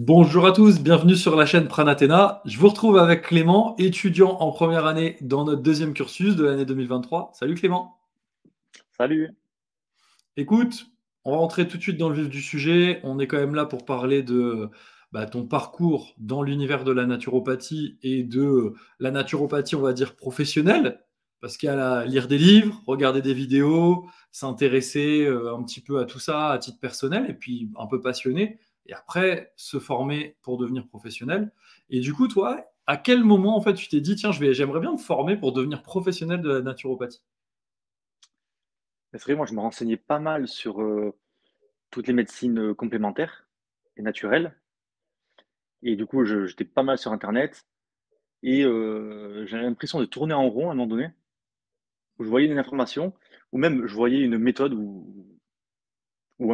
Bonjour à tous, bienvenue sur la chaîne Pranathéna. Je vous retrouve avec Clément, étudiant en première année dans notre deuxième cursus de l'année 2023. Salut Clément. Salut. Écoute, on va rentrer tout de suite dans le vif du sujet. On est quand même là pour parler de ton parcours dans l'univers de la naturopathie et de la naturopathie, on va dire, professionnelle. Parce qu'il y a lire des livres, regarder des vidéos, s'intéresser un petit peu à tout ça à titre personnel et puis un peu passionné. Et après, se former pour devenir professionnel. Et du coup, toi, à quel moment, en fait, tu t'es dit, tiens, j'aimerais bien me former pour devenir professionnel de la naturopathie? C'est vrai, moi, je me renseignais pas mal sur, toutes les médecines, complémentaires et naturelles et du coup, je j'étais pas mal sur internet et j'avais l'impression de tourner en rond à un moment donné, où je voyais une information ou même je voyais une méthode ou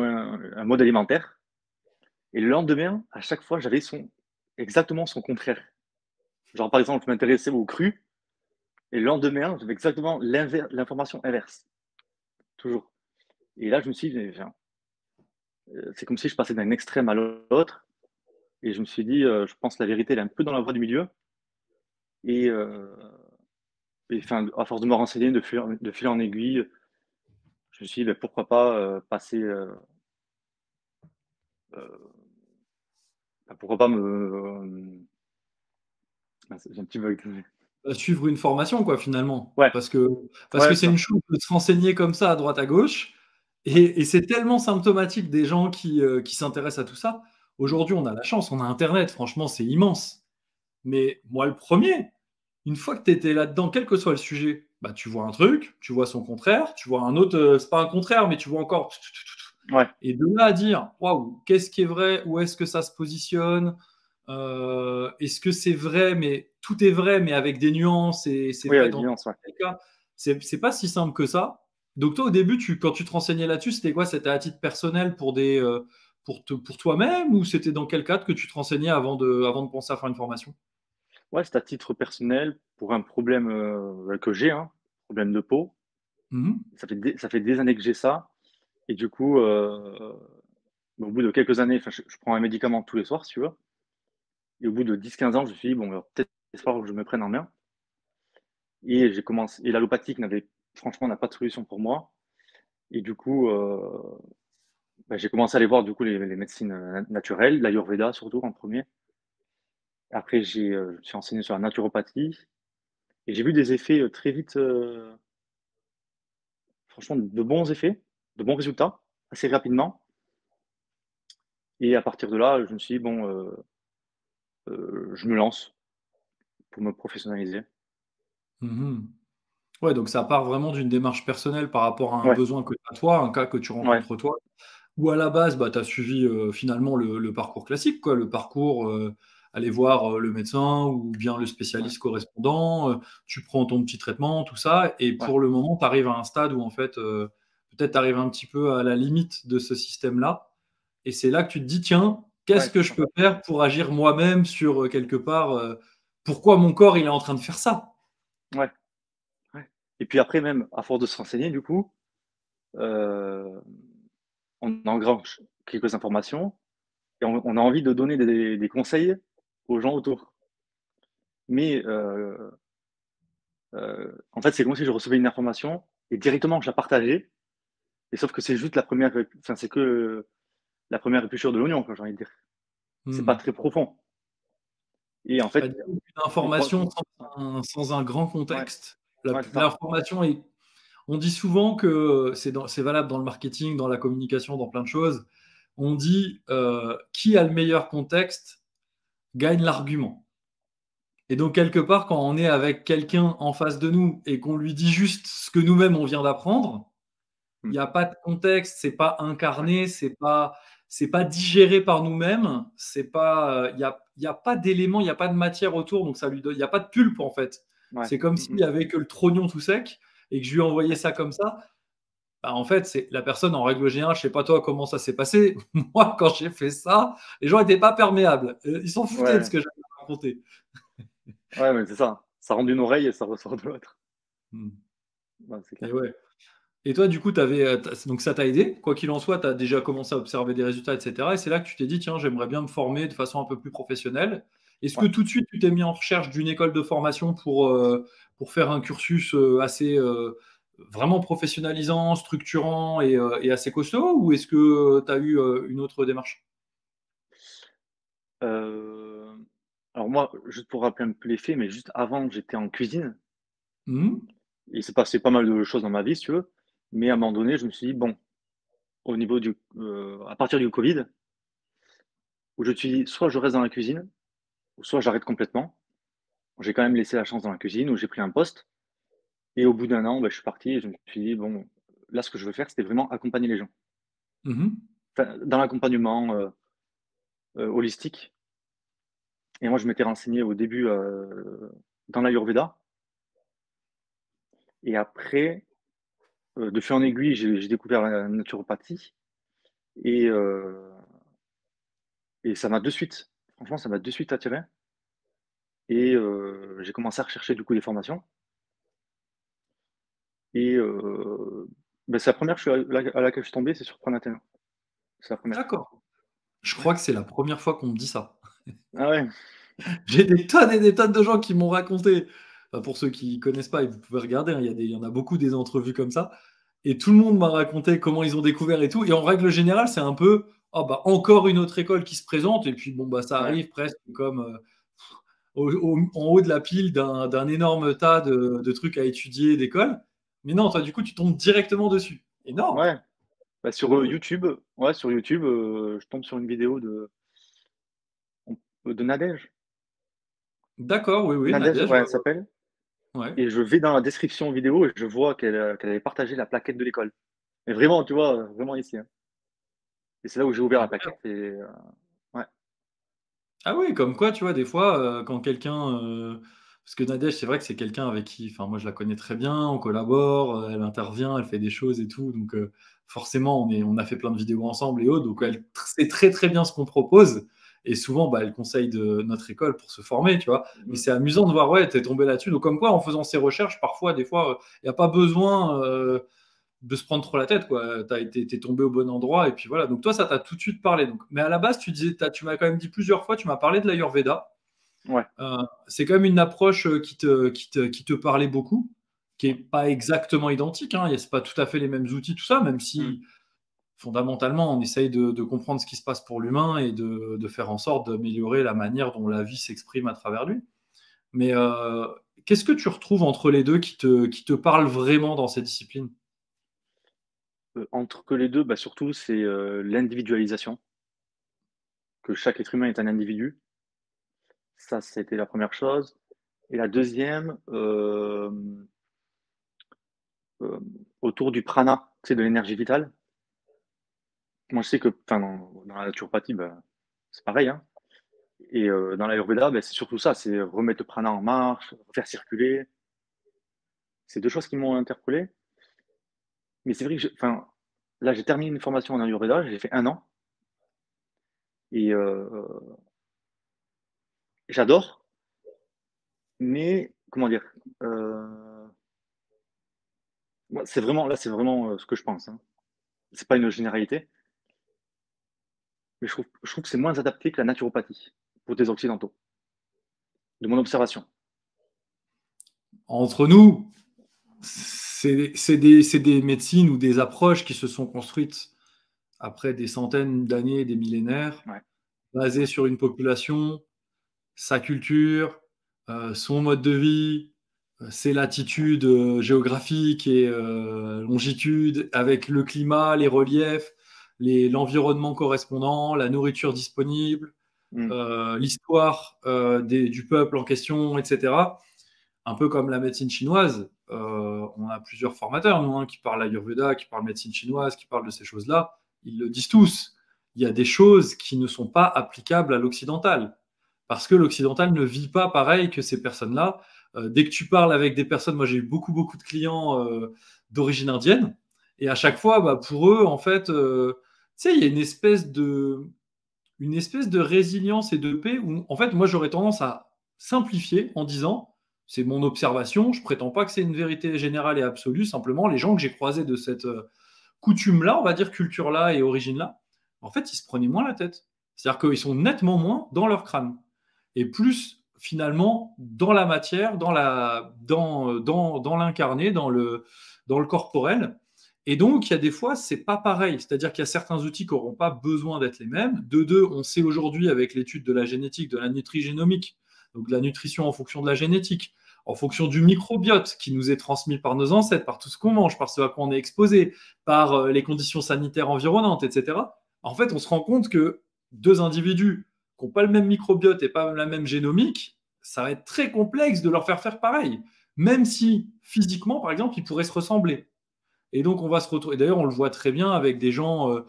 un mode alimentaire et le lendemain, à chaque fois, j'avais exactement son contraire. Genre, par exemple, je m'intéressais au cru et le lendemain, j'avais exactement l'information inverse, toujours et là, je me suis dit: «Enfin, c'est comme si je passais d'un extrême à l'autre». Et je me suis dit, je pense que la vérité, elle est un peu dans la voie du milieu et enfin, à force de me renseigner de fil en aiguille, je me suis dit: «Beh, pourquoi pas, passer, heu, pourquoi pas mince, j'ai un petit bug, désolé. Suivre une formation quoi finalement. Ouais, Parce que ouais, c'est c'est une ça. chose de se renseigner comme ça à droite à gauche Ouais, et c'est tellement symptomatique des gens qui s'intéressent à tout ça. mmh, Aujourd'hui, on a la chance, on a internet, franchement, c'est immense. Mais moi le premier, une fois que tu étais là-dedans, quel que soit le sujet, bah, tu vois un truc, tu vois son contraire, tu vois un autre, c'est pas un contraire, mais tu vois encore ouais, et de là à dire: «Waouh, qu'est-ce qui est vrai? Où est-ce que ça se positionne? Est-ce que c'est vrai, mais tout est vrai, mais avec des nuances et c'est oui, vrai avec dans nuance, ouais. quel cas?» C'est pas si simple que ça. Donc toi, au début, quand tu te renseignais là-dessus, c'était quoi? C'était à titre personnel pour toi-même ou c'était dans quel cadre que tu te renseignais avant de penser à faire une formation? Ouais, c'est à titre personnel pour un problème, que j'ai, hein, problème de peau. Mmh mh. Ça fait des années que j'ai ça et du coup, au bout de quelques années, enfin, je prends un médicament tous les soirs, si tu veux et au bout de 10-15 ans, je me suis dit: «Bon, bah, peut-être il va falloir que je me prenne en main». Et j'ai commencé et l'allopathique n'a pas de solution pour moi et du coup, j'ai commencé à aller voir du coup les médecines, naturelles, l'ayurveda surtout en premier. Après je me suis renseigné sur la naturopathie et j'ai vu des effets, très vite, franchement de bons effets, de bons résultats, assez rapidement et à partir de là, je me suis dit: «Bon, je me lance pour me professionnaliser». Mmh. Ouais, donc ça part vraiment d'une démarche personnelle par rapport à un Ouais, besoin que tu as toi, un cas que tu ouais, rencontres toi. Ou à la base, bah, tu as suivi, finalement le parcours classique quoi, le parcours, aller voir, le médecin ou bien le ouais, spécialiste correspondant, tu prends ton petit traitement, tout ça et ouais, pour le moment, tu arrives à un stade où en fait, peut-être tu arrives un petit peu à la limite de ce système-là et c'est là que tu te dis: «Tiens, ouais, qu'est-ce que c'est je ça. peux faire pour agir moi-même sur, quelque part, pourquoi mon corps il est en train de faire ça?» Ouais, ouais et puis après même à force de se renseigner du coup, heu, on engrange quelques informations et on a envie de donner des conseils aux gens autour. Mais en fait, c'est comme si je recevais une information et directement je la partageais et sauf que c'est juste la première, enfin, c'est que la première épluchure de l'oignon, quoi, j'ai envie de dire. C'est pas Mmh. très profond et en fait, Disons qu'une pour moi information ouais, sans un grand ouais, contexte, ouais, c'est ça. l'information est on dit souvent que c'est valable dans le marketing, dans la communication, dans plein de choses. On dit, qui a le meilleur contexte gagne l'argument et donc quelque part, quand on est avec quelqu'un en face de nous et qu'on lui dit juste ce que nous-mêmes on vient d'apprendre, il Mmh, y a pas de contexte, c'est pas ouais, incarné, c'est pas digéré par nous-mêmes, c'est pas, il y a pas d'éléments, il y a pas de matière autour, donc ça lui donne il y a pas de pulpe, en fait. ouais, C'est comme mmh s'il mh, y avait que le trognon tout sec et que je lui ai envoyé ouais, ça comme ça. Bah, en fait, c'est la personne, en règle générale, je sais pas toi comment ça s'est passé. Moi, quand j'ai fait ça, les gens étaient pas perméables. Ils s'en foutaient de ce ouais, que j'avais raconté. ouais, mais c'est ça. Ça rentre d'une oreille et ça ressort de l'autre. Mmh Ouais, c'est et clair. ouais. Et toi, du coup, donc ça t'a aidé. Quoi qu'il en soit, tu as déjà commencé à observer des résultats, et cetera. Et c'est là que tu t'es dit, tiens, j'aimerais bien me former de façon un peu plus professionnelle. Est-ce que Ouais. tout de suite, tu t'es mis en recherche d'une école de formation pour faire un cursus assez vraiment professionnalisant, structurant et assez costaud? Ou est-ce que tu as eu une autre démarche? Heu, alors moi, juste pour rappeler un peu les faits, mais juste avant, j'étais en cuisine. Mhm. Il s'est passé pas mal de choses dans ma vie, si tu veux. Mais à un moment donné, je me suis dit: «Bon», au niveau à partir du covid, où je me suis dit: «Soit je reste dans la cuisine, ou soit j'arrête complètement». J'ai quand même laissé la chance dans la cuisine où j'ai pris un poste et au bout d'un an, bah, je suis parti et je me suis dit: «Bon, là, ce que je veux faire, c'était vraiment accompagner les gens». Mhm. Enfin, dans l'accompagnement, holistique. Et moi, je m'étais renseigné au début, dans l'ayurveda et après, de fil en aiguille, j'ai découvert la naturopathie et heu et ça m'a de suite franchement, ça m'a de suite attiré et j'ai commencé à rechercher, du coup, des formations et bah, c'est la première à laquelle je suis tombé, c'est sur Pranathéna. C'est la première. D'accord. Je crois que c'est la première fois qu'on me dit ça. Ah ouais, J'ai des tonnes et des tonnes de gens qui m'ont raconté. Bah, pour ceux qui connaissent pas, et vous pouvez regarder, hein, il y en a beaucoup des entrevues comme ça. Et tout le monde m'a raconté comment ils ont découvert et tout. Et en règle générale, c'est un peu, oh, bah, encore une autre école qui se présente. Et puis, bon, bah, ça ouais, arrive presque comme en haut de la pile d'un énorme tas de trucs à étudier d'école. Mais non, toi, du coup, tu tombes directement dessus. Énorme. ouais. Bah, sur, Ouais. YouTube, ouais, sur YouTube, je tombe sur une vidéo de Nadège. D'accord, oui, oui, Nadège, Nadège, ouais, ouais, elle s'appelle ouais. et je vais dans la description vidéo et je vois qu'elle avait partagé la plaquette de l'école. Mais vraiment, tu vois, vraiment ici, hein. Et c'est là où j'ai ouvert la Incroyable. plaquette et ouais. Ah oui, comme quoi, tu vois, des fois, quand quelqu'un, parce que Nadège, c'est vrai que c'est quelqu'un avec qui enfin, moi, je la connais très bien, on collabore, elle intervient, elle fait des choses et tout, donc forcément, on a fait plein de vidéos ensemble et autres, donc Mmh. elle sait très, très bien ce qu'on propose et souvent, bah, elle conseille de notre école pour se former, tu vois? Mais Mmh. c'est amusant de voir, ouais, tu es tombé là-dessus, donc comme quoi, en faisant ces recherches, parfois, des fois, il y a pas besoin, de se prendre trop la tête, quoi. T'es tombé au bon endroit et puis voilà. Donc toi, ça t'a tout de suite parlé. Donc, mais à la base, tu m'as quand même dit plusieurs fois, tu m'as parlé de l'Ayurveda. Ouais. C'est quand même une approche qui te parlait beaucoup, qui est pas exactement identique. Hein. C'est pas tout à fait les mêmes outils, tout ça, même Mmh. si fondamentalement, on essaye de comprendre ce qui se passe pour l'humain et de faire en sorte d'améliorer la manière dont la vie s'exprime à travers lui. Mais qu'est-ce que tu retrouves entre les deux qui te parle vraiment dans ces disciplines? Entre les 2, bah, surtout, c'est, l'individualisation, que chaque être humain est un individu. Ça, c'était la première chose et la deuxième, autour du prana, tu sais, de l'énergie vitale. Moi, je sais que enfin, dans la naturopathie, bah, c'est pareil, hein et dans l'ayurveda, bah, c'est surtout ça, c'est remettre le prana en marche, faire circuler. C'est 2 choses qui m'ont interpellé, mais c'est vrai que enfin, là, j'ai terminé une formation en ayurveda, j'ai fait 1 an et j'adore, mais comment dire? Heu, moi, c'est vraiment, ce que je pense, hein. C'est pas une généralité, mais je trouve que c'est moins adapté que la naturopathie, pour des occidentaux, de mon observation. Entre nous, c'est des médecines ou des approches qui se sont construites après des centaines d'années, des millénaires, Ouais. basées sur une population, sa culture, son mode de vie, ses latitudes géographiques et longitudes, avec le climat, les reliefs, l'environnement correspondant, la nourriture disponible, Mmh. l'histoire du peuple en question, etc. Un peu comme la médecine chinoise. On a plusieurs formateurs, nous, hein, qui parlent Ayurveda, qui parlent médecine chinoise, qui parlent de ces choses-là. Ils le disent tous. Il y a des choses qui ne sont pas applicables à l'occidental. Parce que l'occidental ne vit pas pareil que ces personnes-là. Dès que tu parles avec des personnes, moi j'ai eu beaucoup, beaucoup de clients d'origine indienne. Et à chaque fois, bah, pour eux, en fait, tu sais, il y a une espèce de résilience et de paix où, en fait, moi j'aurais tendance à simplifier en disant C'est mon observation. Je prétends pas que c'est une vérité générale et absolue. Simplement, les gens que j'ai croisés de cette coutume-là, on va dire culture-là et origine-là, en fait, ils se prenaient moins la tête. C'est-à-dire qu'ils sont nettement moins dans leur crâne et plus finalement dans la matière, dans l'incarné, dans le corporel. Et donc, il y a des fois, c'est pas pareil. C'est-à-dire qu'il y a certains outils qui n'auront pas besoin d'être les mêmes. De deux, on sait aujourd'hui avec l'étude de la génétique, de la nutrigénomique, donc de la nutrition en fonction de la génétique, en fonction du microbiote qui nous est transmis par nos ancêtres, par tout ce qu'on mange, par ce à quoi on est exposé, par les conditions sanitaires environnantes, etc. En fait, on se rend compte que deux individus qui n'ont pas le même microbiote et pas la même génomique, ça va être très complexe de leur faire pareil, même si physiquement, par exemple, ils pourraient se ressembler. Et donc, on va se retrouver. D'ailleurs, on le voit très bien avec des gens,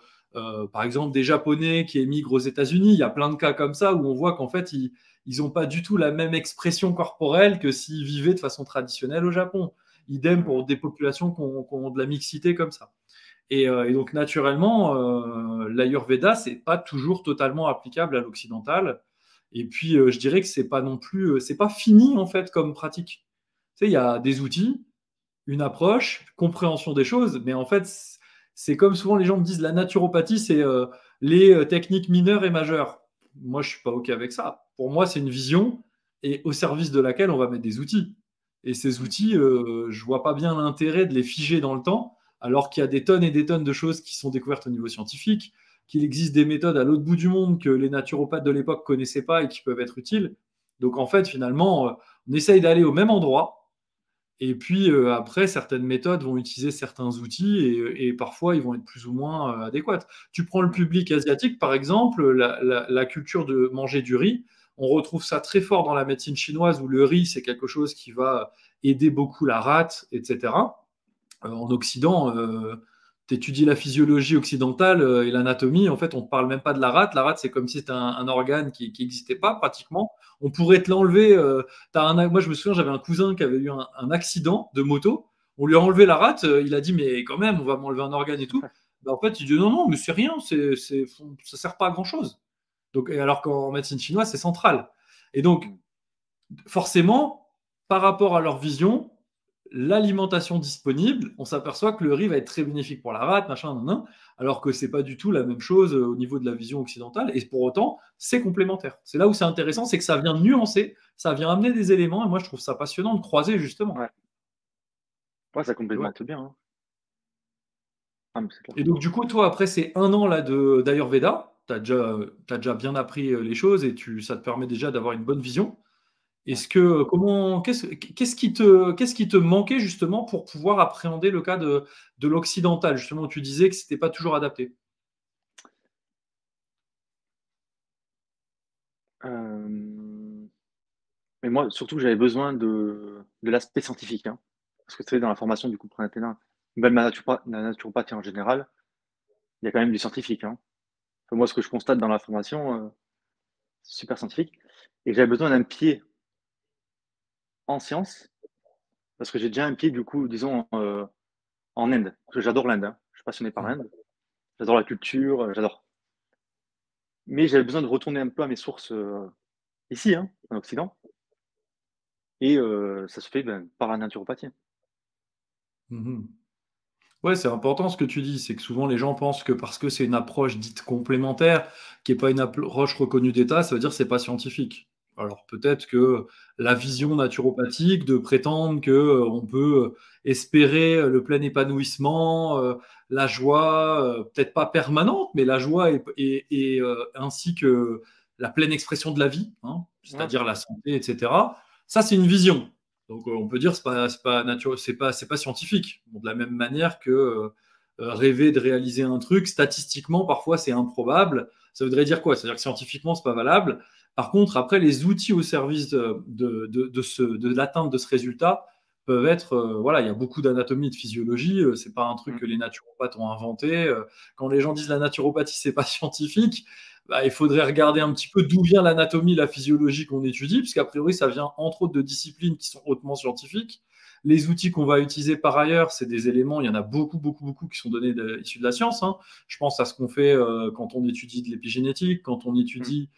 par exemple, des Japonais qui émigrent aux États-Unis. Il y a plein de cas comme ça où on voit qu'en fait, ils n'ont pas du tout la même expression corporelle que s'ils vivaient de façon traditionnelle au Japon. Idem pour des populations qui ont de la mixité comme ça. Et donc, naturellement, l'Ayurveda, c'est pas toujours totalement applicable à l'occidental. Et puis, je dirais que c'est pas non plus, c'est pas fini en fait comme pratique. Tu sais, il y a des outils, une approche, compréhension des choses, mais en fait, c'est comme souvent les gens me disent, la naturopathie, c'est les techniques mineures et majeures. Moi, je suis pas OK avec ça. Pour moi, c'est une vision et au service de laquelle on va mettre des outils. Et ces outils, je vois pas bien l'intérêt de les figer dans le temps, alors qu'il y a des tonnes et des tonnes de choses qui sont découvertes au niveau scientifique, qu'il existe des méthodes à l'autre bout du monde que les naturopathes de l'époque connaissaient pas et qui peuvent être utiles. Donc en fait, finalement, on essaye d'aller au même endroit, et puis après, certaines méthodes vont utiliser certains outils et parfois ils vont être plus ou moins adéquates. Tu prends le public asiatique, par exemple, la culture de manger du riz, on retrouve ça très fort dans la médecine chinoise où le riz, c'est quelque chose qui va aider beaucoup la rate, etc. En Occident, tu étudies la physiologie occidentale et l'anatomie, en fait, on ne parle même pas de la rate. La rate, c'est comme si c'était un organe qui n'existait pas pratiquement. On pourrait te l'enlever. Moi, je me souviens, j'avais un cousin qui avait eu un accident de moto. On lui a enlevé la rate. Il a dit, mais quand même, on va m'enlever un organe et tout. Ben, en fait, il dit, non, non, mais c'est rien, ça ne sert pas à grand-chose. Donc, et alors qu'en médecine chinoise, c'est central. Et donc, forcément, par rapport à leur vision, l'alimentation disponible, on s'aperçoit que le riz va être très bénéfique pour la rate, machin, nan, nan, alors que c'est pas du tout la même chose au niveau de la vision occidentale. Et pour autant, c'est complémentaire. C'est là où c'est intéressant, c'est que ça vient nuancer, ça vient amener des éléments. Et moi, je trouve ça passionnant de croiser justement. Ouais, ouais, ça Et, ouais. complémente bien, hein. Ah, mais c'est clair. Et donc, du coup, toi, après ces 1 an là d'Ayurveda, t'as déjà bien appris les choses et ça te permet déjà d'avoir une bonne vision. Ouais. Qu'est-ce qui te manquait justement pour pouvoir appréhender le cas de l'occidental, justement, où tu disais que c'était pas toujours adapté? Euh, Mais moi, surtout, j'avais besoin de l'aspect scientifique, hein. Parce que tu sais, dans la formation du coup prénatal, même la naturopathie en général, il y a quand même du scientifique, hein. Enfin, moi, ce que je constate dans la formation, c'est super scientifique. Et j'avais besoin d'un pied en sciences, parce que j'ai déjà un pied, du coup, disons, en Inde. Parce que j'adore l'Inde, hein. Je suis passionné par Mmh. l'Inde. J'adore la culture, j'adore. Mais j'avais besoin de retourner un peu à mes sources ici, hein, en Occident. Et ça se fait ben, par la naturopathie. Mmh. Ouais, c'est important ce que tu dis, c'est que souvent les gens pensent que parce que c'est une approche dite complémentaire, qui est pas une approche reconnue d'État, ça veut dire que c'est pas scientifique. Alors peut-être que la vision naturopathique de prétendre que on peut espérer le plein épanouissement, la joie, peut-être pas permanente, mais la joie ainsi que la pleine expression de la vie, hein, Ouais, c'est-à-dire la santé, etc. Ça, c'est une vision. Donc on peut dire que c'est pas scientifique. Bon, de la même manière que rêver de réaliser un truc, statistiquement, parfois c'est improbable. Ça voudrait dire quoi? C'est-à-dire que scientifiquement, c'est pas valable. Par contre, après, les outils au service de l'atteinte de ce résultat peuvent être, voilà, il y a beaucoup d'anatomie et de physiologie. C'est pas un truc mmh, que les naturopathes ont inventé. Quand les gens disent la naturopathie, c'est pas scientifique, bah, il faudrait regarder un petit peu d'où vient l'anatomie, la physiologie qu'on étudie, puisqu'a priori, ça vient entre autres de disciplines qui sont hautement scientifiques. Les outils qu'on va utiliser par ailleurs, c'est des éléments, il y en a beaucoup, beaucoup, beaucoup qui sont issus de la science, hein. Je pense à ce qu'on fait quand on étudie de l'épigénétique, quand on mmh, étudie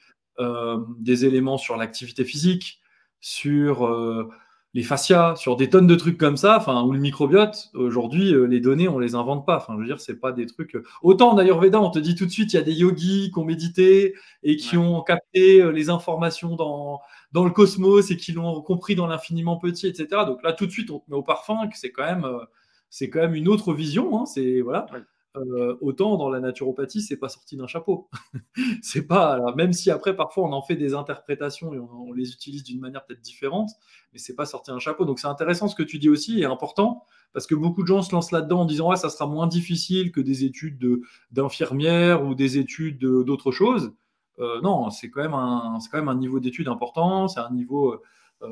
des éléments sur l'activité physique, sur les fascias, sur des tonnes de trucs comme ça, enfin, ou le microbiote. Aujourd'hui, les données, on les invente pas. Enfin, je veux dire, c'est pas des trucs. Autant en Ayurveda, on te dit tout de suite, il y a des yogis qui ont médité et qui Ouais. ont capté les informations dans le cosmos et qui l'ont compris dans l'infiniment petit, etc. Donc là, tout de suite, on te met au parfum que c'est quand même une autre vision. Hein, c'est voilà. Ouais. Autant dans la naturopathie, c'est pas sorti d'un chapeau. C'est pas, alors, même si après, parfois, on en fait des interprétations et on les utilise d'une manière peut-être différente, mais c'est pas sorti d'un chapeau. Donc, c'est intéressant ce que tu dis aussi et important parce que beaucoup de gens se lancent là-dedans en disant, ouais, ça sera moins difficile que des études d'infirmière ou des études d'autres choses. Non, c'est quand même un niveau d'études important. C'est un niveau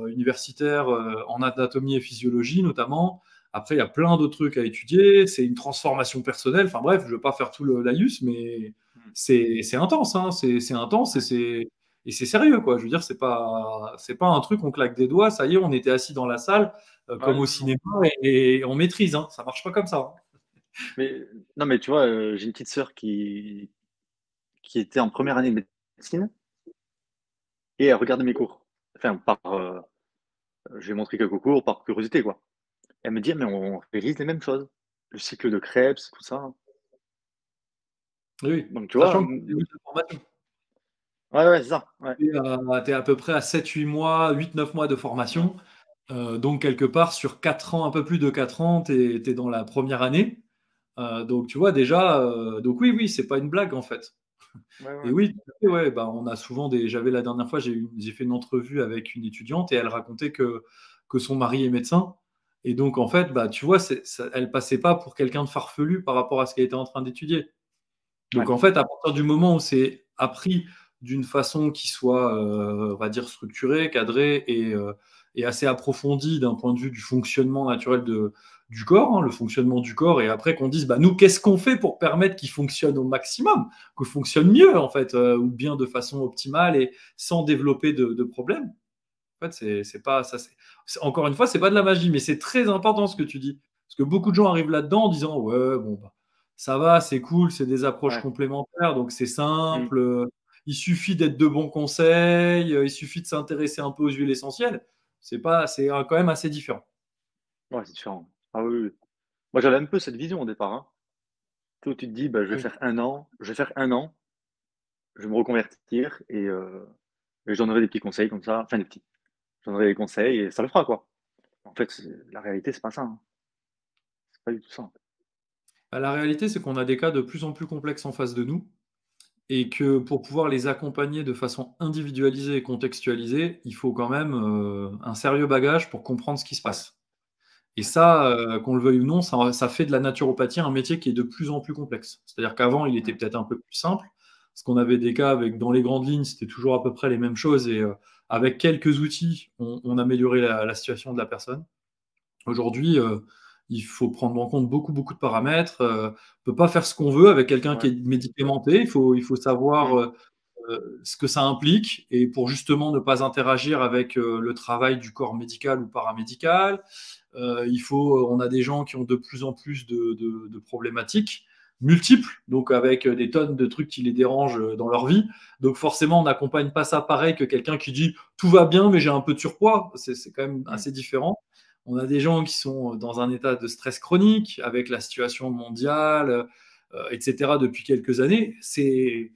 universitaire en anatomie et physiologie notamment. Après, il y a plein d'autres trucs à étudier. C'est une transformation personnelle. Enfin bref, je ne veux pas faire tout le laïus, mais Mm. c'est intense, hein. C'est intense Ouais. et c'est sérieux, quoi. Je veux dire, c'est pas un truc, on claque des doigts, ça y est, on était assis dans la salle, Ouais, comme au non, non. cinéma, et on maîtrise, hein. Ça marche pas comme ça, hein. Mais non, mais tu vois, j'ai une petite sœur qui était en première année de médecine et elle regardait mes cours. Enfin, je lui ai montré quelques cours par curiosité, quoi. Elle me dit: «Ah, mais on réalise les mêmes choses. Le cycle de Krebs, tout ça». Oui, oui. Donc tu vois? Sachant que c'est le début de la formation. Ouais, ouais, c'est ça, ouais. Tu es à peu près à 7-8 mois, 8-9 mois de Ouais, formation. Donc, quelque part, sur 4 ans, un peu plus de 4 ans, tu es dans la première année. Donc, tu vois, déjà, donc oui, oui, c'est pas une blague, en fait. ouais, Et ouais. oui, tout à fait, ouais, bah, on a souvent des. J'avais la dernière fois, j'ai fait une entrevue avec une étudiante et elle racontait que son mari est médecin. Et donc, en fait, bah, tu vois, elle passait pas pour quelqu'un de farfelu par rapport à ce qu'elle était en train d'étudier. Donc, Ouais, en fait, à partir du moment où c'est appris d'une façon qui soit, on va dire, structurée, cadrée et assez approfondie d'un point de vue du fonctionnement naturel du corps, hein, le fonctionnement du corps, et après qu'on dise, bah, nous, qu'est-ce qu'on fait pour permettre qu'il fonctionne au maximum, qu'il fonctionne mieux, en fait, ou bien de façon optimale et sans développer de problèmes. En fait, c'est pas ça. Encore une fois, c'est pas de la magie, mais c'est très important ce que tu dis. Parce que beaucoup de gens arrivent là-dedans en disant ouais, bon, bah, ça va, c'est cool, c'est des approches ouais. complémentaires, donc c'est Mmh. simple. Il suffit d'être de bons conseils, il suffit de s'intéresser un peu aux huiles essentielles. C'est pas, c'est quand même assez différent. Ouais, c'est différent. Ah oui, oui. Moi, j'avais un peu cette vision au départ, hein. Tu sais, où tu te dis: «Bah, Oui. je vais faire un an, je vais me reconvertir et je donnerai des petits conseils comme ça». Enfin des petits, je donnerai des conseils et ça le fera, quoi. En fait, la réalité, c'est pas ça, hein. C'est pas du tout ça, en fait. Bah, la réalité, c'est qu'on a des cas de plus en plus complexes en face de nous et que pour pouvoir les accompagner de façon individualisée et contextualisée, il faut quand même un sérieux bagage pour comprendre ce qui se Ouais, passe. Et ouais, ça, qu'on le veuille ou non, ça fait de la naturopathie un métier qui est de plus en plus complexe. C'est-à-dire qu'avant, il était mmh, peut-être un peu plus simple, parce qu'on avait des cas avec dans les grandes lignes, c'était toujours à peu près les mêmes choses et avec quelques outils, on améliorait la situation de la personne. Aujourd'hui, il faut prendre en compte beaucoup, beaucoup de paramètres, on peut pas faire ce qu'on veut avec quelqu'un qui ouais, est médicamenté. Il faut savoir, mmh, ce que ça implique et pour justement ne pas interagir avec, le travail du corps médical ou paramédical. On a des gens qui ont de plus en plus de problématiques multiples, donc avec des tonnes de trucs qui les dérangent dans leur vie. Donc forcément, on n'accompagne pas ça pareil que quelqu'un qui dit tout va bien, mais j'ai un peu de surpoids. C'est quand même mmh. assez différent. On a des gens qui sont dans un état de stress chronique avec la situation mondiale, etc. depuis quelques années. C'est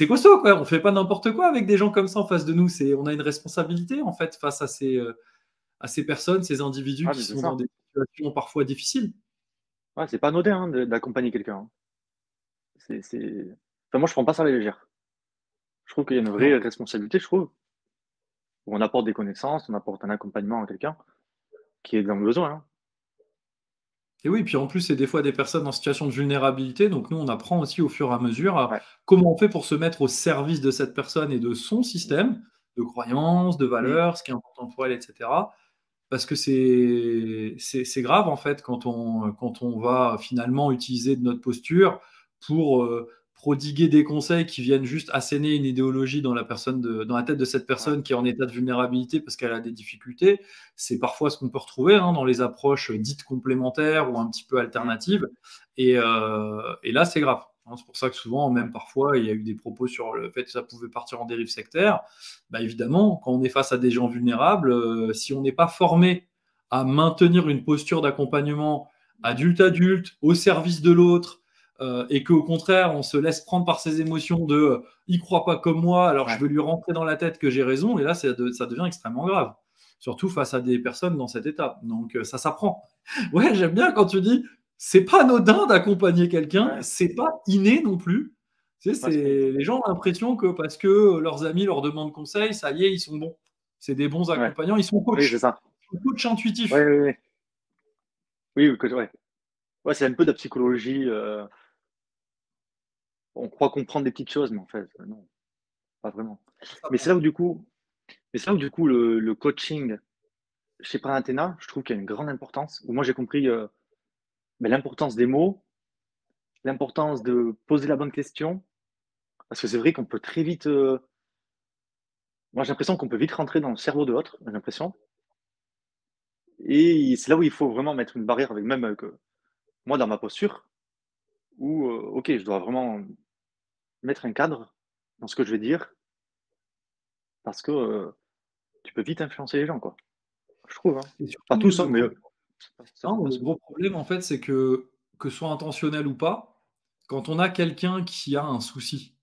costaud, quoi. On fait pas n'importe quoi avec des gens comme ça en face de nous. On a une responsabilité en fait face à ces personnes, ces individus Ah qui mais c'est sont dans ça. des situations parfois difficiles. Ouais, c'est pas anodin, hein, d'accompagner quelqu'un, hein. C'est enfin moi, je prends pas ça à la légère. Je trouve qu'il y a une Non. vraie responsabilité, je trouve, où on apporte des connaissances, on apporte un accompagnement à quelqu'un qui est dans le besoin, hein. Et oui, puis en plus, c'est des fois des personnes en situation de vulnérabilité. Donc nous, on apprend aussi au fur et à mesure à Ouais. comment on fait pour se mettre au service de cette personne et de son système de croyances, de Mmh. valeurs, ce qui est important pour elle, etc. Parce que c'est grave en fait quand on va finalement utiliser de notre posture pour prodiguer des conseils qui viennent juste asséner une idéologie dans la tête de cette Ouais. personne qui est en état de vulnérabilité parce qu'elle a des difficultés. C'est parfois ce qu'on peut retrouver hein, dans les approches dites complémentaires ou un petit peu Mmh. alternatives. Et là, c'est grave. Hein. C'est pour ça que souvent, Ouais, même parfois, il y a eu des propos sur le fait que ça pouvait partir en dérive sectaire. Bah, évidemment, quand on est face à des gens vulnérables, si on n'est pas formé à maintenir une posture d'accompagnement adulte-adulte, au service de l'autre, et qu'au contraire, on se laisse prendre par ses émotions de il croit pas comme moi, alors je ouais, vais lui rentrer dans la tête que j'ai raison, et là, ça devient extrêmement grave. Surtout face à des personnes dans cet état. Donc, ça s'apprend. Ouais, j'aime bien quand tu dis c'est pas anodin d'accompagner quelqu'un, ouais, c'est pas inné non plus. Tu sais, ouais, c'est pas évident. les gens ont l'impression que parce que leurs amis leur demandent conseil, ça y est, ils sont bons. C'est des bons Ouais, accompagnants, ils sont oui, c'est coachs. ça. Ils sont coachs Ouais, intuitifs. ouais, ouais. Oui, oui, ouais. Ouais, c'est un peu de la psychologie, on croit comprendre des petites choses, mais en fait, non, pas vraiment. Ça Mais c'est s'apprend. là où du coup le coaching chez Pranathéna, je trouve qu'il y a une grande importance, où moi j'ai compris, l'importance des mots, l'importance de poser la bonne question, parce que c'est vrai qu'on peut très vite, moi j'ai l'impression qu'on peut vite rentrer dans le cerveau de l'autre, j'ai l'impression, et c'est là où il faut vraiment mettre une barrière avec même, moi dans ma posture où, OK, je dois vraiment mettre un cadre dans ce que je vais dire parce que, tu peux vite influencer les gens, quoi. Je trouve, hein. Et Pas surtout, tous, hein, le mais, gros, certaines non, le personnes. gros problème, en fait, c'est que ce soit intentionnel ou pas, quand on a quelqu'un qui a un souci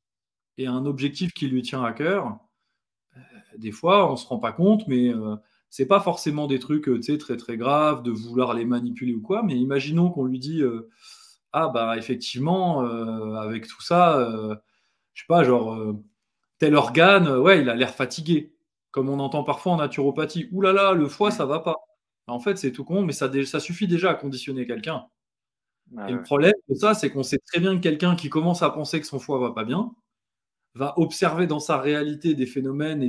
et un objectif qui lui tient à cœur, des fois, on se rend pas compte, mais c'est pas forcément des trucs tu sais, très très graves, de vouloir les manipuler ou quoi. Mais imaginons qu'on lui dit ah bah effectivement, avec tout ça, je sais pas, genre tel organe, ouais, il a l'air fatigué, comme on entend parfois en naturopathie. Ouh là là, le foie, Mmh. ça va pas. En fait, c'est tout con, mais ça suffit déjà à conditionner quelqu'un. Ouais, Et le ouais, problème de ça, c'est qu'on sait très bien que quelqu'un qui commence à penser que son foie va pas bien, va observer dans sa réalité des phénomènes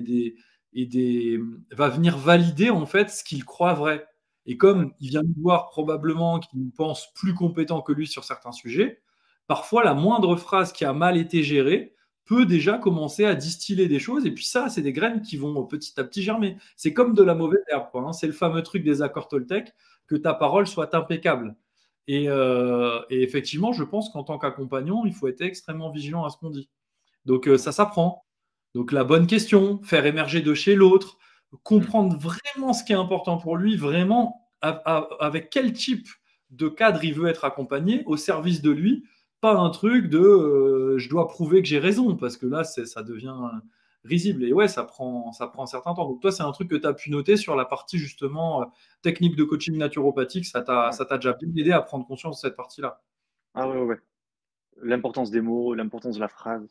va venir valider en fait ce qu'il croit vrai. Et ouais, comme il vient nous voir probablement qu'il nous pense plus compétent que lui sur certains sujets, parfois la moindre phrase qui a mal été gérée peut déjà commencer à distiller des choses. Et puis ça, c'est des graines qui vont petit à petit germer. C'est comme de la mauvaise herbe, quoi, hein. C'est le fameux truc des accords Toltec, que ta parole soit impeccable. Et effectivement, je pense qu'en tant qu'accompagnant, il faut être extrêmement vigilant à ce qu'on dit. Donc ouais. ça s'apprend. Donc la bonne question, faire émerger de chez l'autre, Mmh. comprendre vraiment ce qui est important pour lui, vraiment avec quel type de cadre il veut être accompagné au service de lui, pas un truc de je dois prouver que j'ai raison, parce que là ça devient risible. Et ouais, ça prend un certain temps. Donc toi, c'est un truc que tu as pu noter sur la partie justement technique de coaching naturopathique, Ouais. ça t'a déjà bien aidé à prendre conscience de cette partie-là. Ah ouais, ouais, ouais. L'importance des mots, l'importance de la phrase.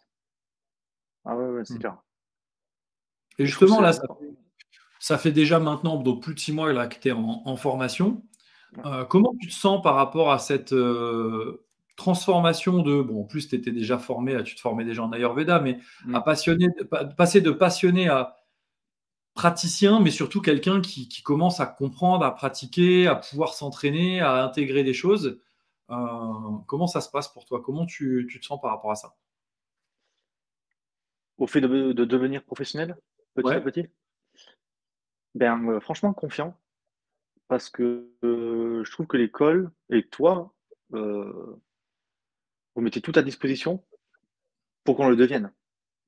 Ah ouais, ouais, c'est Mm. clair. Et Et je trouve que justement, c'est là, important. ça fait déjà maintenant donc plus de 6 mois là, que tu es en formation. Ouais. Comment tu te sens par rapport à cette transformation de, bon, en plus tu étais déjà formé, là, tu te formais déjà en Ayurveda, mais Mmh. passer de passionné à praticien, mais surtout quelqu'un qui commence à comprendre, à pratiquer, à pouvoir s'entraîner, à intégrer des choses. Comment ça se passe pour toi? Comment tu te sens par rapport à ça? Au fait de devenir professionnel, petit à Ouais. petit? Ben, franchement confiant parce que, je trouve que l'école et toi, heu, vous mettez tout à disposition pour qu'on le devienne,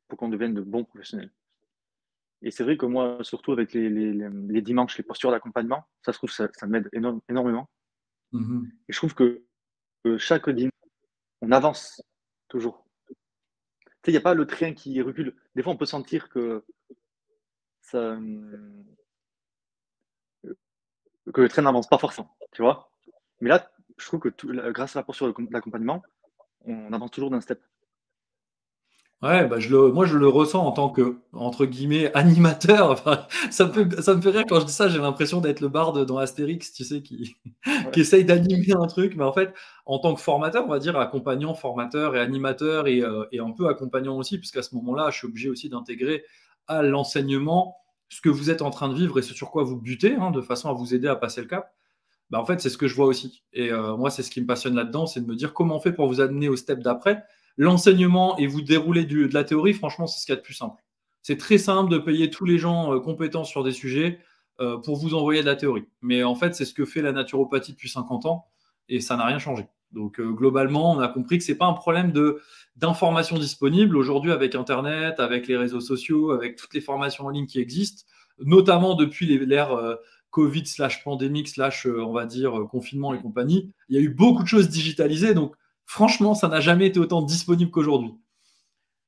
pour qu'on devienne de bons professionnels. Et c'est vrai que moi, surtout avec les dimanches, les postures d'accompagnement, ça se trouve ça m'aide énormément Mhm. et je trouve que, chaque dimanche, on avance toujours. Tu sais, il y a pas le train qui recule. Des fois, on peut sentir que ça, que le train n'avance pas forcément, tu vois? Mais là, je trouve que grâce à la posture d'accompagnement, on avance toujours d'un step. Ouais, bah, moi, je le ressens en tant que, entre guillemets, animateur. Enfin, Ouais, ça me fait rire quand je dis ça. J'ai l'impression d'être le barde dans Astérix, tu sais, qui ouais, essaye d'animer un truc. Mais en fait, en tant que formateur, on va dire accompagnant, formateur et animateur et un peu accompagnant aussi, puisqu'à ce moment-là, je suis obligé aussi d'intégrer à l'enseignement ce que vous êtes en train de vivre et ce sur quoi vous butez, hein, de façon à vous aider à passer le cap. Bah, en fait, c'est ce que je vois aussi. Et moi, c'est ce qui me passionne là-dedans, c'est de me dire comment on fait pour vous amener au step d'après. L'enseignement et vous dérouler de la théorie, franchement, c'est ce qu'il y a de plus simple. C'est très simple de payer tous les gens compétents sur des sujets pour vous envoyer de la théorie. Mais en fait, c'est ce que fait la naturopathie depuis 50 ans et ça n'a rien changé. Donc globalement, on a compris que c'est pas un problème d'information disponible aujourd'hui avec Internet, avec les réseaux sociaux, avec toutes les formations en ligne qui existent, notamment depuis l'ère Covid slash pandémique slash on va dire confinement et Mmh. compagnie. Il y a eu beaucoup de choses digitalisées, donc franchement, ça n'a jamais été autant disponible qu'aujourd'hui.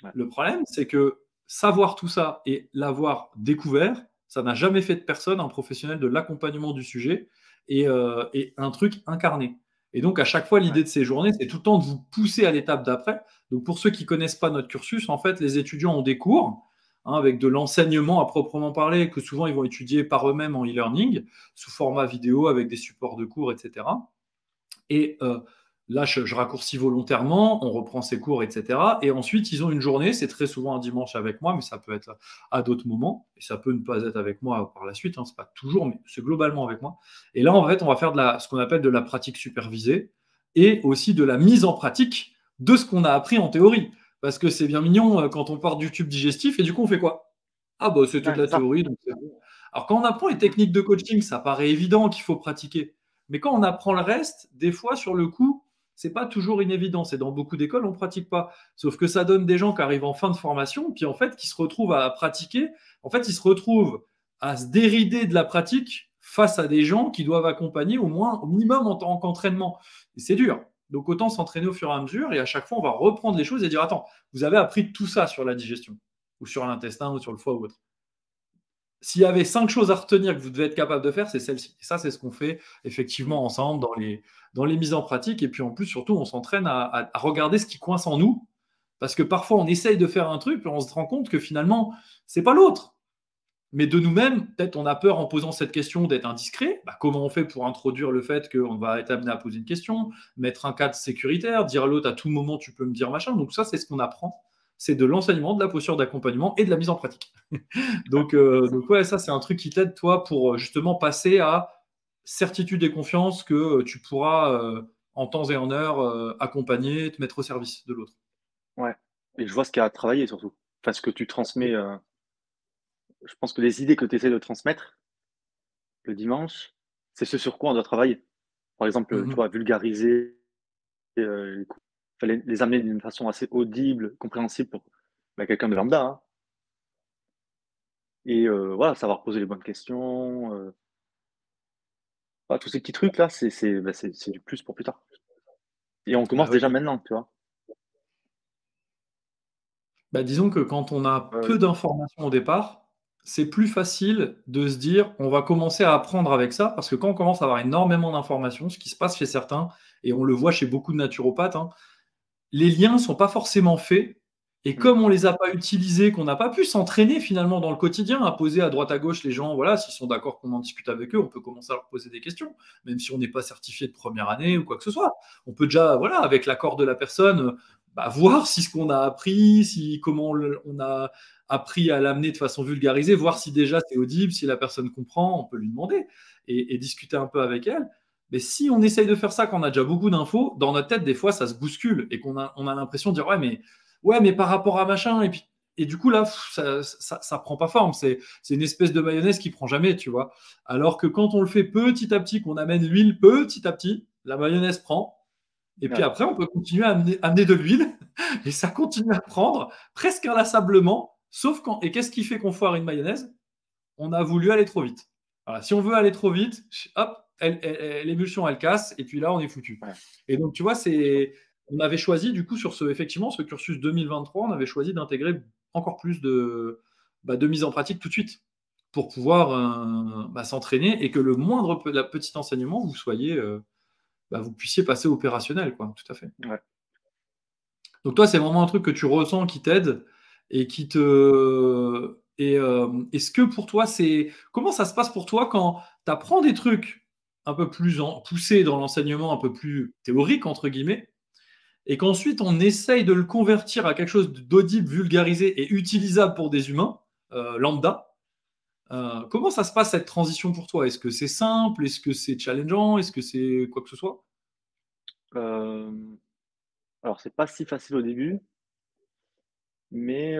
Ouais, Le problème, c'est que savoir tout ça et l'avoir découvert, ça n'a jamais fait de personne un professionnel de l'accompagnement du sujet et un truc incarné. Et donc, à chaque fois, ouais, l'idée de ces journées, c'est tout le temps de vous pousser à l'étape d'après. Donc, pour ceux qui ne connaissent pas notre cursus, en fait, les étudiants ont des cours avec de l'enseignement à proprement parler, que souvent ils vont étudier par eux-mêmes en e-learning, sous format vidéo, avec des supports de cours, etc. Et là, je raccourcis volontairement, on reprend ses cours, etc. Et ensuite, ils ont une journée, c'est très souvent un dimanche avec moi, mais ça peut être à d'autres moments, et ça peut ne pas être avec moi par la suite, hein, c'est pas toujours, mais c'est globalement avec moi. Et là, en fait, on va faire ce qu'on appelle de la pratique supervisée, et aussi de la mise en pratique de ce qu'on a appris en théorie. Parce que c'est bien mignon quand on part du tube digestif, et du coup, on fait quoi? Ah bah c'était ouais, de la c'est ça. théorie, donc c'est bon. Alors quand on apprend les Mmh. techniques de coaching, ça paraît évident qu'il faut pratiquer. Mais quand on apprend le reste, des fois, sur le coup, c'est pas toujours une évidence. Et dans beaucoup d'écoles, on pratique pas. Sauf que ça donne des gens qui arrivent en fin de formation, puis en fait, qui se retrouvent à pratiquer. En fait, ils se retrouvent à se dérider de la pratique face à des gens qui doivent accompagner au moins, au minimum en tant qu'entraînement. Et c'est dur. Donc autant s'entraîner au fur et à mesure. Et à chaque fois, on va reprendre les choses et dire, attends, vous avez appris tout ça sur la digestion, ou sur l'intestin, ou sur le foie, ou autre. S'il y avait 5 choses à retenir que vous devez être capable de faire, c'est celle-ci. Et ça, c'est ce qu'on fait Mmh. effectivement ensemble dans les mises en pratique. Et puis en plus, surtout, on s'entraîne à regarder ce qui coince en nous. Parce que parfois, on essaye de faire un truc, puis on se rend compte que finalement, c'est pas l'autre. Mais de nous-mêmes, peut-être on a peur en posant cette question d'être indiscret. Bah, comment on fait pour introduire le fait qu'on va être amené à poser une question, mettre un cadre sécuritaire, dire à l'autre à tout moment tu peux me dire machin. Donc ça, c'est ce qu'on apprend. C'est de l'enseignement, de la posture d'accompagnement et de la mise en pratique. Ouais, Donc, c'est ça. ouais, ça, c'est un truc qui t'aide, toi, pour justement passer à certitude et confiance que tu pourras, en temps et en heure, accompagner, te mettre au service de l'autre. Ouais, et je vois ce qu'il y a à travailler surtout. Enfin, ce que tu transmets, je pense que les idées que tu essaies de transmettre le dimanche, c'est ce sur quoi on doit travailler. Par exemple, tu Mhm. vois, vulgariser, les coups, enfin les amener d'une façon assez audible, compréhensible pour, bah, quelqu'un de lambda, hein, et voilà, savoir poser les bonnes questions, voilà, tous ces petits trucs là, bah, c'est du plus pour plus tard, et on Bah commence ouais. déjà maintenant, tu vois? Bah, disons que quand on a Ouais, peu d'informations au départ, c'est plus facile de se dire: «On va commencer à apprendre avec ça», parce que quand on commence à avoir énormément d'informations, ce qui se passe chez certains et on le voit chez beaucoup de naturopathes, hein, les liens sont pas forcément faits et mmh, comme on les a pas utilisés, qu'on n'a pas pu s'entraîner finalement dans le quotidien à poser à droite à gauche les gens, voilà, s'ils sont d'accord qu'on en discute avec eux, on peut commencer à leur poser des questions, même si on n'est pas certifié de première année ou quoi que ce soit. On peut déjà, voilà, avec l'accord de la personne, bah, voir si ce qu'on a appris, si comment on a appris à l'amener de façon vulgarisée, voir mmh, si déjà c'est audible, si la personne comprend, on peut lui demander et discuter un peu avec elle. Mais si on essaye de faire ça quand on a déjà beaucoup d'infos, dans notre tête, des fois, ça se bouscule et qu'on a l'impression de dire ouais, mais par rapport à machin, et du coup, là, ça prend pas forme. C'est une espèce de mayonnaise qui prend jamais, tu vois. Alors que quand on le fait petit à petit, qu'on amène l'huile petit à petit, la mayonnaise prend. Et puis ouais, après, on peut continuer à amener de l'huile et ça continue à prendre presque inlassablement. Sauf quand. Et qu'est-ce qui fait qu'on foire une mayonnaise? On a voulu aller trop vite. Voilà, si on veut aller trop vite, hop, l'émulsion elle casse, et puis là on est foutu. ouais, Et donc tu vois, je vois. on avait choisi du coup sur effectivement ce cursus 2023, on avait choisi d'intégrer encore plus de mise en pratique tout de suite pour pouvoir s'entraîner et que le moindre petit enseignement vous puissiez passer opérationnel, quoi. Tout à fait. Ouais. Donc toi, c'est vraiment un truc que tu ressens qui t'aide et qui te est-ce que pour toi, comment ça se passe pour toi quand tu apprends des trucs un peu plus poussés dans l'enseignement un peu plus «théorique» entre guillemets et qu'ensuite on essaye de le convertir à quelque chose d'audible, vulgarisé et utilisable pour des humains, lambda. Comment ça se passe cette transition pour toi? Est-ce que c'est simple? Est-ce que c'est challengeant? Est-ce que c'est quoi que ce soit? Hem, alors c'est pas si facile au début, mais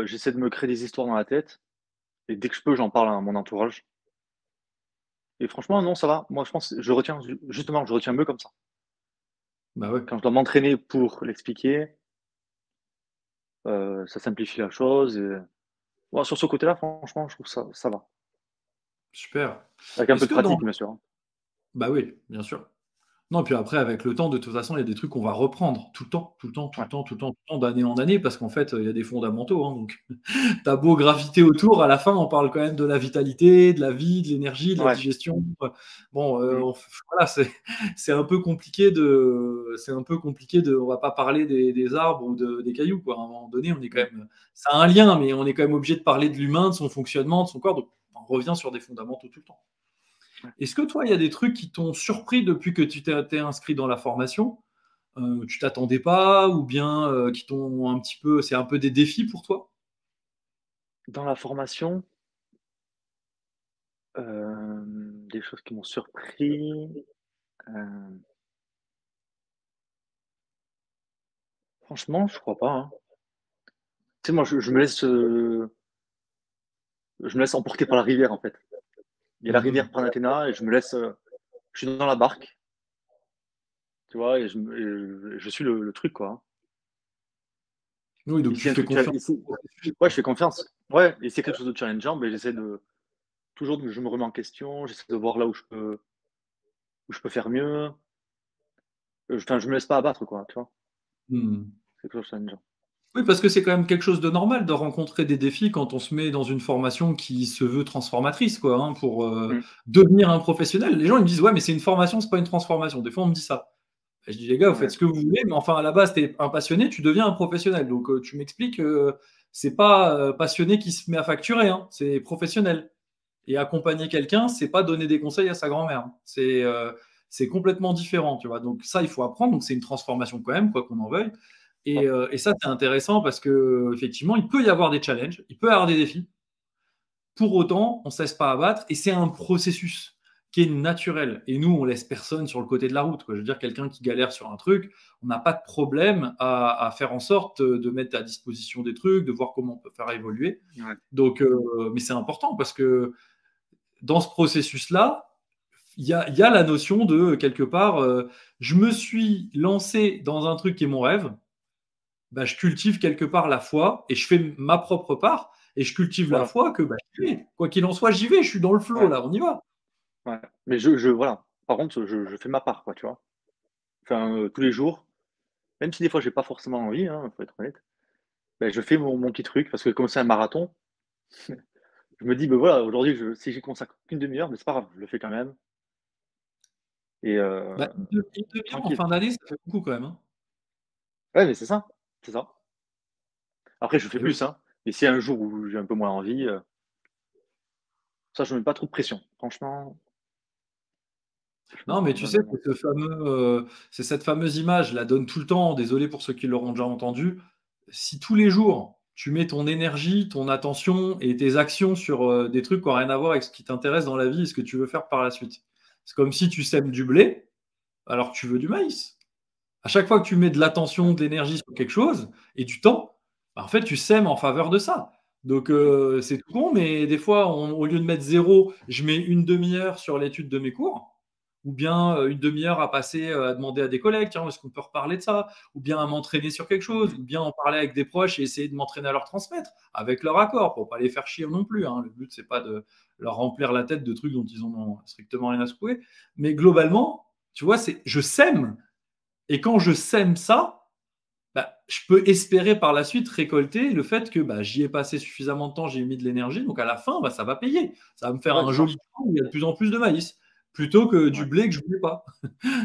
j'essaie de me créer des histoires dans la tête, et dès que je peux, j'en parle à mon entourage, et franchement, non, ça va. Moi, je pense, je retiens mieux comme ça. Bah, ouais. Quand je dois m'entraîner pour l'expliquer, ça simplifie la chose et ouais, sur ce côté-là, franchement, je trouve ça va. Super. Avec un peu Est-ce de que dans pratique, bien sûr, hein. bah, oui, bien sûr. Non, puis après avec le temps, de toute façon, il y a des trucs qu'on va reprendre tout le temps, tout le temps, tout le Ouais. temps, tout le temps, tout le temps, d'année en année parce qu'en fait, il y a des fondamentaux, hein, donc tu as beau graviter autour, à la fin, on parle quand même de la vitalité, de la vie, de l'énergie, de la Ouais. digestion, bon, Mmh. on f voilà, c'est un peu compliqué de on va pas parler des arbres ou des cailloux, quoi. À un moment donné, on est quand Mmh. même ça a un lien, mais on est quand même obligé de parler de l'humain, de son fonctionnement, de son corps, donc on revient sur des fondamentaux tout le temps. Ouais. Est-ce que toi, il y a des trucs qui t'ont surpris depuis que tu t'es inscrit dans la formation? Tu t'attendais pas ou bien, qui t'ont un petit peu c'est un peu des défis pour toi? Dans la formation, des choses qui m'ont surpris, hem, franchement, je crois pas, hein. Tu sais, moi, je me laisse emporter par la rivière, en fait. Il y a la Mmh. rivière Parnathéna et je me laisse, je suis dans la barque, tu vois? Et je suis le truc, quoi, hein. Oui, donc Et tu s'il y a un fais truc confiance ici, au processus, ouais, je quoi. fais confiance. Ouais, et s'il y a quelque chose de challengeant, beh, j'essaie de toujours je me remets en question, j'essaie de voir là où je peux faire mieux. Enfin, je me laisse pas abattre, quoi, tu vois? Mmh. C'est quelque chose de challengeant. Oui, parce que c'est quand même quelque chose de normal de rencontrer des défis quand on se met dans une formation qui se veut transformatrice, quoi, hein, pour, Mmh. devenir un professionnel. Les gens, ils me disent: «Ouais, mais c'est une formation, c'est pas une transformation». Des fois, on me dit ça. Et je dis: «Les gars, vous faites Ouais, ce que vous voulez, mais enfin, à la base, tu es un passionné, tu deviens un professionnel. Donc, tu m'expliques, c'est pas, passionné qui se met à facturer, hein, c'est professionnel». Et accompagner quelqu'un, c'est pas donner des conseils à sa grand-mère. C'est complètement différent, tu vois? Donc ça, il faut apprendre. Donc c'est une transformation quand même, quoi qu'on en veuille. ouais, Et ça, c'est intéressant parce qu'effectivement, il peut y avoir des challenges, il peut y avoir des défis. Pour autant, on ne se laisse pas abattre et c'est un processus qui est naturel. Et nous, on laisse personne sur le côté de la route, quoi. Je veux dire, quelqu'un qui galère sur un truc, on n'a pas de problème à faire en sorte de mettre à disposition des trucs, de voir comment on peut faire évoluer. ouais, Donc, mais c'est important parce que dans ce processus-là, il y a la notion de quelque part, je me suis lancé dans un truc qui est mon rêve, bah, je cultive quelque part la foi et je fais ma propre part et je cultive la voilà, foi que bah, j'y vais. Quoi qu'il en soit, j'y vais, je suis dans le flow ouais, là, on y va. ouais. Mais je voilà, par contre, je fais ma part, quoi, tu vois? Enfin, tous les jours, même si des fois j'ai pas forcément envie, hein, faut être honnête, beh, je fais mon petit truc parce que comme c'est un marathon, je me dis: «Beh, voilà, aujourd'hui, si j'y consacre qu'une demi heure, mais c'est pas grave, je le fais quand même et Bah, une 1/2 en tranquille». fin d'année, ça fait beaucoup quand même, hein. Ouais, mais c'est ça, c'est ça. Après, je fais Et oui. plus, hein, mais s'il y a un jour où j'ai un peu moins envie, ça, je me mets pas trop de pression. Franchement, je me Non, mais tu non, sais, non, non. c'est cette fameuse image, la donne tout le temps, désolé pour ceux qui l'auront déjà entendue. Si tous les jours, tu mets ton énergie, ton attention et tes actions sur, des trucs qui ont rien à voir avec ce qui t'intéresse dans la vie et ce que tu veux faire par la suite. C'est comme si tu sèmes du blé, alors que tu veux du maïs. À chaque fois que tu mets de l'attention, Ouais. de l'énergie sur quelque chose et du temps, bah, en fait, tu sèmes en faveur de ça. Donc, Mmh. c'est tout con, mais des fois, au lieu de mettre zéro, je mets une demi-heure sur l'étude de mes cours, ou bien une demi-heure à passer à demander à des collègues, tiens, est-ce qu'on peut reparler de ça? Ou bien à m'entraîner sur quelque chose, Mmh. ou bien en parler avec des proches et essayer de m'entraîner à leur transmettre, avec leur accord, pour pas les faire chier non plus, hein. Le but, c'est pas de leur remplir la tête de trucs dont ils en ont strictement rien à secouer. Mais globalement, tu vois, je sème et quand je sème ça, bah, je peux espérer par la suite récolter le fait que bah, j'y ai passé suffisamment de temps, j'ai mis de l'énergie, donc à la fin, bah, ça va payer. Ça va me faire Ouais, un c'est ça. joli champ où il y a de plus en plus de maïs, plutôt que du Ouais, blé que je voulais pas.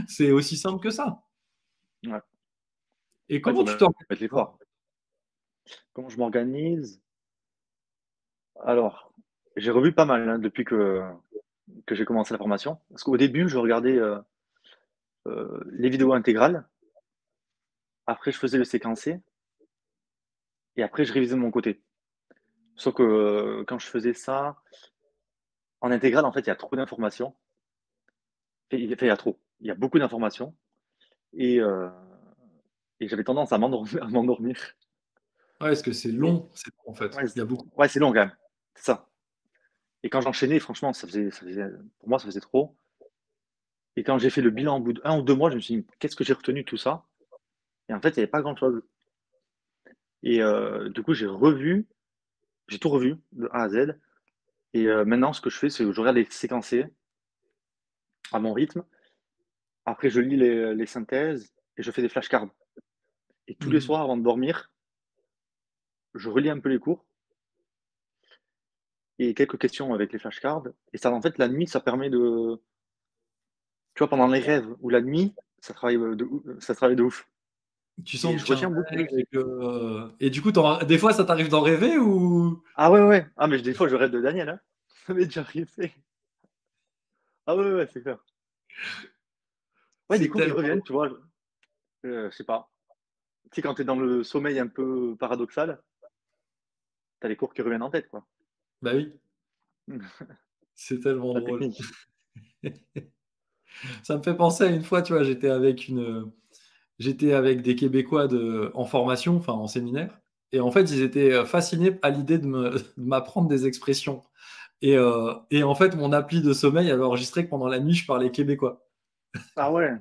C'est aussi simple que ça. ouais. Et Ouais, il comment faut tu mettre t'organises toi? l'effort. Comment je m'organise? Alors, j'ai revu pas mal, hein, depuis que j'ai commencé la formation. Parce qu'au début, je regardais, les vidéos intégrales, après je faisais le séquencé et après je révisais de mon côté. Sauf que, quand je faisais ça, en intégrale, en fait, il y a trop d'informations. Il y a trop. Il y a beaucoup d'informations et heu et j'avais tendance à m'endormir à m'endormir Ouais, parce que et c'est long en fait. ouais, Il y a beaucoup. ouais, c'est long quand même, c'est ça et quand j'enchaînais, franchement, ça faisait pour moi, ça faisait trop Et quand j'ai fait le bilan au bout d'1 ou 2 mois, je me suis dit: «Qu'est-ce que j'ai retenu de tout ça?» Et en fait, il y avait pas grand-chose. Et du coup, j'ai tout revu de A à Z. Et maintenant, ce que je fais, c'est que je regarde les séquencés à mon rythme. Après, je lis les synthèses et je fais des flashcards. Et tous les Mmh. soirs, avant de dormir, je relis un peu les cours et quelques questions avec les flashcards. Et ça, en fait, la nuit, ça permet de, tu vois, pendant les rêves ou la nuit, ça travaille de ouf. Tu Et sens je qu'il y a un retiens beaucoup rêve plus. et du coup, des fois, ça t'arrive d'en rêver ou? Ah ouais, ouais. Ah, mais des fois, je rêve de Daniel, hein. Ça m'est déjà arrivé. Ah ouais, ouais, ouais, c'est clair. Ouais, des C'est cours, ils tellement reviennent, drôle. tu vois. Je sais pas. Tu sais, quand tu es dans le sommeil un peu paradoxal, tu as les cours qui reviennent en tête, quoi. Bah oui, c'est tellement La drôle. technique. Ça me fait penser à une fois, tu vois, j'étais avec des Québécois en formation, enfin en séminaire et en fait, ils étaient, fascinés à l'idée de m'apprendre des expressions et en fait, mon appli de sommeil avait enregistré que pendant la nuit, je parlais québécois Ah ouais. Ah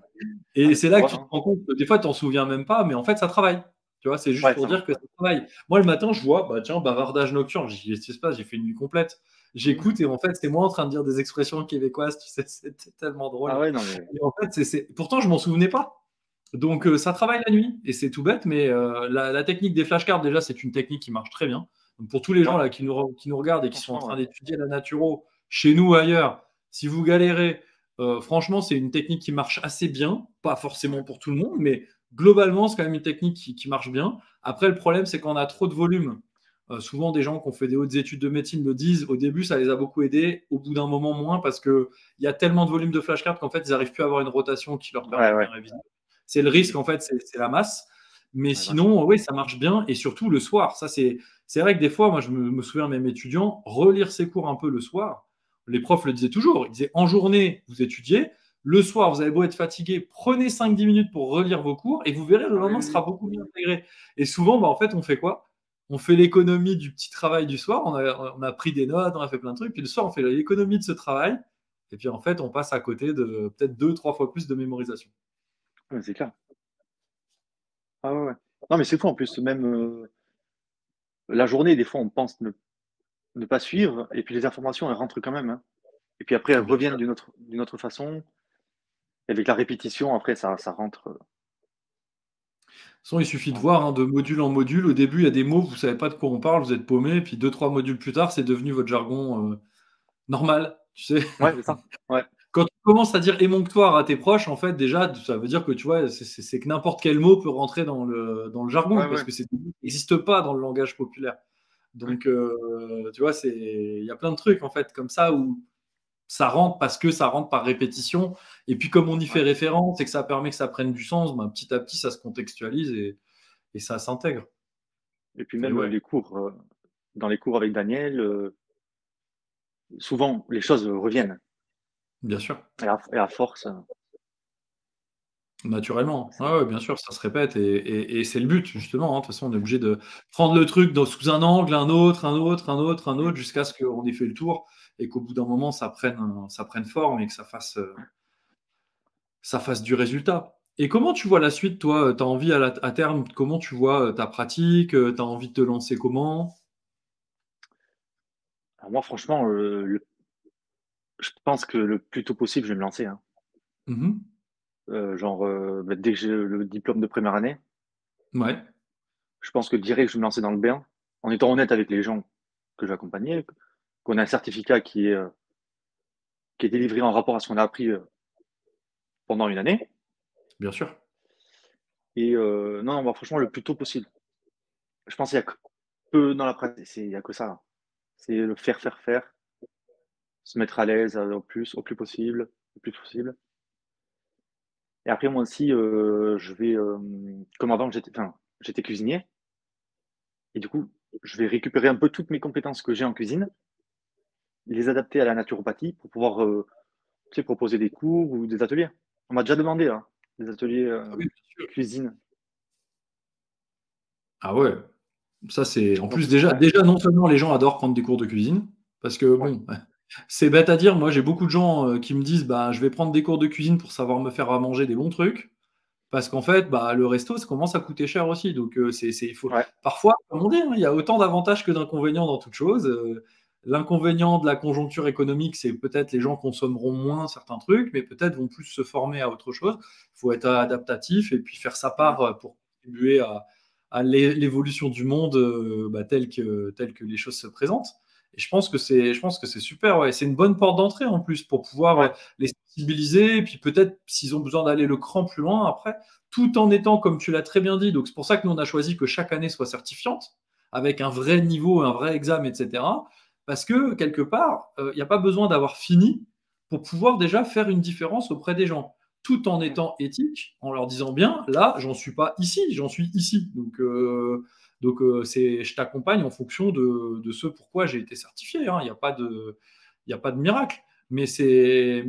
et mais c'est tu là que vois, tu te hein. rends compte que des fois, tu t'en souviens même pas, mais en fait, ça travaille. Tu vois? C'est juste Ouais, pour ça dire marche, que ça ouais. travaille. Moi, le matin, je vois, bah, tiens, bavardage nocturne, j'ai dit: «Qu'est-ce qui se passe?» J'ai fait une nuit complète. J'écoute et en fait, c'est moi en train de dire des expressions québécoises, tu sais? C'était tellement Ah drôle ouais, non mais et en fait, c'est pourtant, je m'en souvenais pas. Donc, ça travaille la nuit et c'est tout bête, mais la technique des flashcards, déjà, c'est une technique qui marche très bien. Donc, pour tous les gens ouais, là qui nous regardent et qui sont en franchement, train ouais. d'étudier la naturo, chez nous ou ailleurs, si vous galérez, franchement, c'est une technique qui marche assez bien. Pas Ouais. forcément pour tout le monde, mais globalement, c'est quand même une technique qui marche bien. Après, le problème, c'est quand on a trop de volume. Souvent, des gens qui ont fait des hautes études de médecine le disent. Au début, ça les a beaucoup aidés. Au bout d'un moment, moins, parce qu'il y a tellement de volume de flashcards qu'en fait, ils n'arrivent plus à avoir une rotation qui leur permet Ouais, de ouais. bien réviser. C'est le risque, en fait, c'est la masse. Mais Ouais, vache. sinon, oui, ça marche bien. Et surtout le soir. Ça, c'est vrai que des fois, moi, je me souviens, mes étudiants, relire ses cours un peu le soir. Les profs le disaient toujours. Ils disaient en journée, vous étudiez. Le soir, vous avez beau être fatigué, prenez 5-10 minutes pour relire vos cours et vous verrez, le Ah oui, lendemain oui, sera oui. beaucoup mieux intégré. Et souvent, bah, en fait, on fait quoi? On fait l'économie du petit travail du soir. On a pris des notes, on a fait plein de trucs. Puis le soir, on fait l'économie de ce travail. Et puis, en fait, on passe à côté de peut-être 2-3 fois plus de mémorisation. Ouais, c'est clair. Ah ouais, ouais. Non mais c'est fou en plus, même, la journée, des fois, on pense ne pas suivre et puis les informations, elles rentrent quand même, hein. Et puis après, elles Bien sûr. reviennent d'une autre façon. Et avec la répétition, après, ça rentre, Façon, il suffit ça de rentre voir bien. hein, de module en module. Au début, il y a des mots, vous ne savez pas de quoi on parle, vous êtes paumé. Et puis 2-3 modules plus tard, c'est devenu votre jargon normal. Tu sais, Ouais, c'est ça. Ouais. quand tu commences à dire émonctoire à tes proches, en fait, déjà, ça veut dire que tu vois, c'est que n'importe quel mot peut rentrer dans le jargon Ouais, parce ouais. que c'est n'existe pas dans le langage populaire. Ouais. Donc, tu vois, il y a plein de trucs en fait comme ça où ça rentre parce que ça rentre par répétition. Et puis, comme on y fait Ouais. référence et que ça permet que ça prenne du sens, ben, petit à petit, ça se contextualise et ça s'intègre. Et puis Et même, ouais, les cours, dans les cours avec Daniel, souvent les choses, reviennent bien sûr. et à force, Naturellement. ça Ouais, ouais, bien sûr, ça se répète et c'est le but justement, hein. De toute façon, on est obligé de prendre le truc sous un angle, un autre, un autre, un autre, un mmh, autre, jusqu'à ce qu'on ait fait le tour et qu'au bout d'un moment, ça prenne forme et que ça fasse du résultat. Et comment tu vois la suite, toi? Tu as envie à terme, comment tu vois, ta pratique? Tu as envie de te lancer comment? alors moi franchement, je pense que le plus tôt possible, je vais me lancer, hein. Mmh mh. Genre, bah, dès que j'ai le diplôme de première année, Ouais, je pense que direct, je vais me lancer dans le bain, en étant honnête avec les gens que j'accompagnais, qu'on a un certificat qui est délivré en rapport à ce qu'on a appris, pendant une année. bien sûr. Et non, non, moi franchement le plus tôt possible. Je pense qu'il y a que dans la pratique, il y a que ça, hein. C'est le faire, faire, faire, se mettre à l'aise, au plus possible, le plus possible. Et après moi aussi, je vais, comme avant j'étais cuisinier et du coup, je vais récupérer un peu toutes mes compétences que j'ai en cuisine, les adapter à la naturopathie pour pouvoir, tu sais, proposer des cours ou des ateliers. On m'a déjà demandé, hein, des ateliers, Ah oui, bien sûr. cuisine. Ah ouais, ça c'est en Donc plus déjà ouais, déjà non seulement les gens adorent prendre des cours de cuisine parce que ouais, bon, C'est bête à dire, moi j'ai beaucoup de gens qui me disent bah, je vais prendre des cours de cuisine pour savoir me faire à manger des bons trucs. Parce qu'en fait, bah, le resto, ça commence à coûter cher aussi. Donc, il faut... Ouais, Parfois, comme on dit, hein, il y a autant d'avantages que d'inconvénients dans toute chose. L'inconvénient de la conjoncture économique, c'est peut-être les gens consommeront moins certains trucs, mais peut-être vont plus se former à autre chose. Il faut être adaptatif et puis faire sa mmh, part pour contribuer à l'évolution du monde bah, tel que les choses se présentent. Et je pense que c'est super. Ouais. C'est une bonne porte d'entrée en plus pour pouvoir ouais, les sensibiliser, et puis peut-être s'ils ont besoin d'aller le cran plus loin après, tout en étant, comme tu l'as très bien dit, donc c'est pour ça que nous on a choisi que chaque année soit certifiante, avec un vrai niveau, un vrai examen, etc. Parce que quelque part, il n'y a pas besoin d'avoir fini pour pouvoir déjà faire une différence auprès des gens, tout en mmh, étant éthique, en leur disant bien, là, j'en suis pas ici, j'en suis ici. Je t'accompagne en fonction de ce pourquoi j'ai été certifié. Hein. Il n'y a pas de miracle. Ouais, je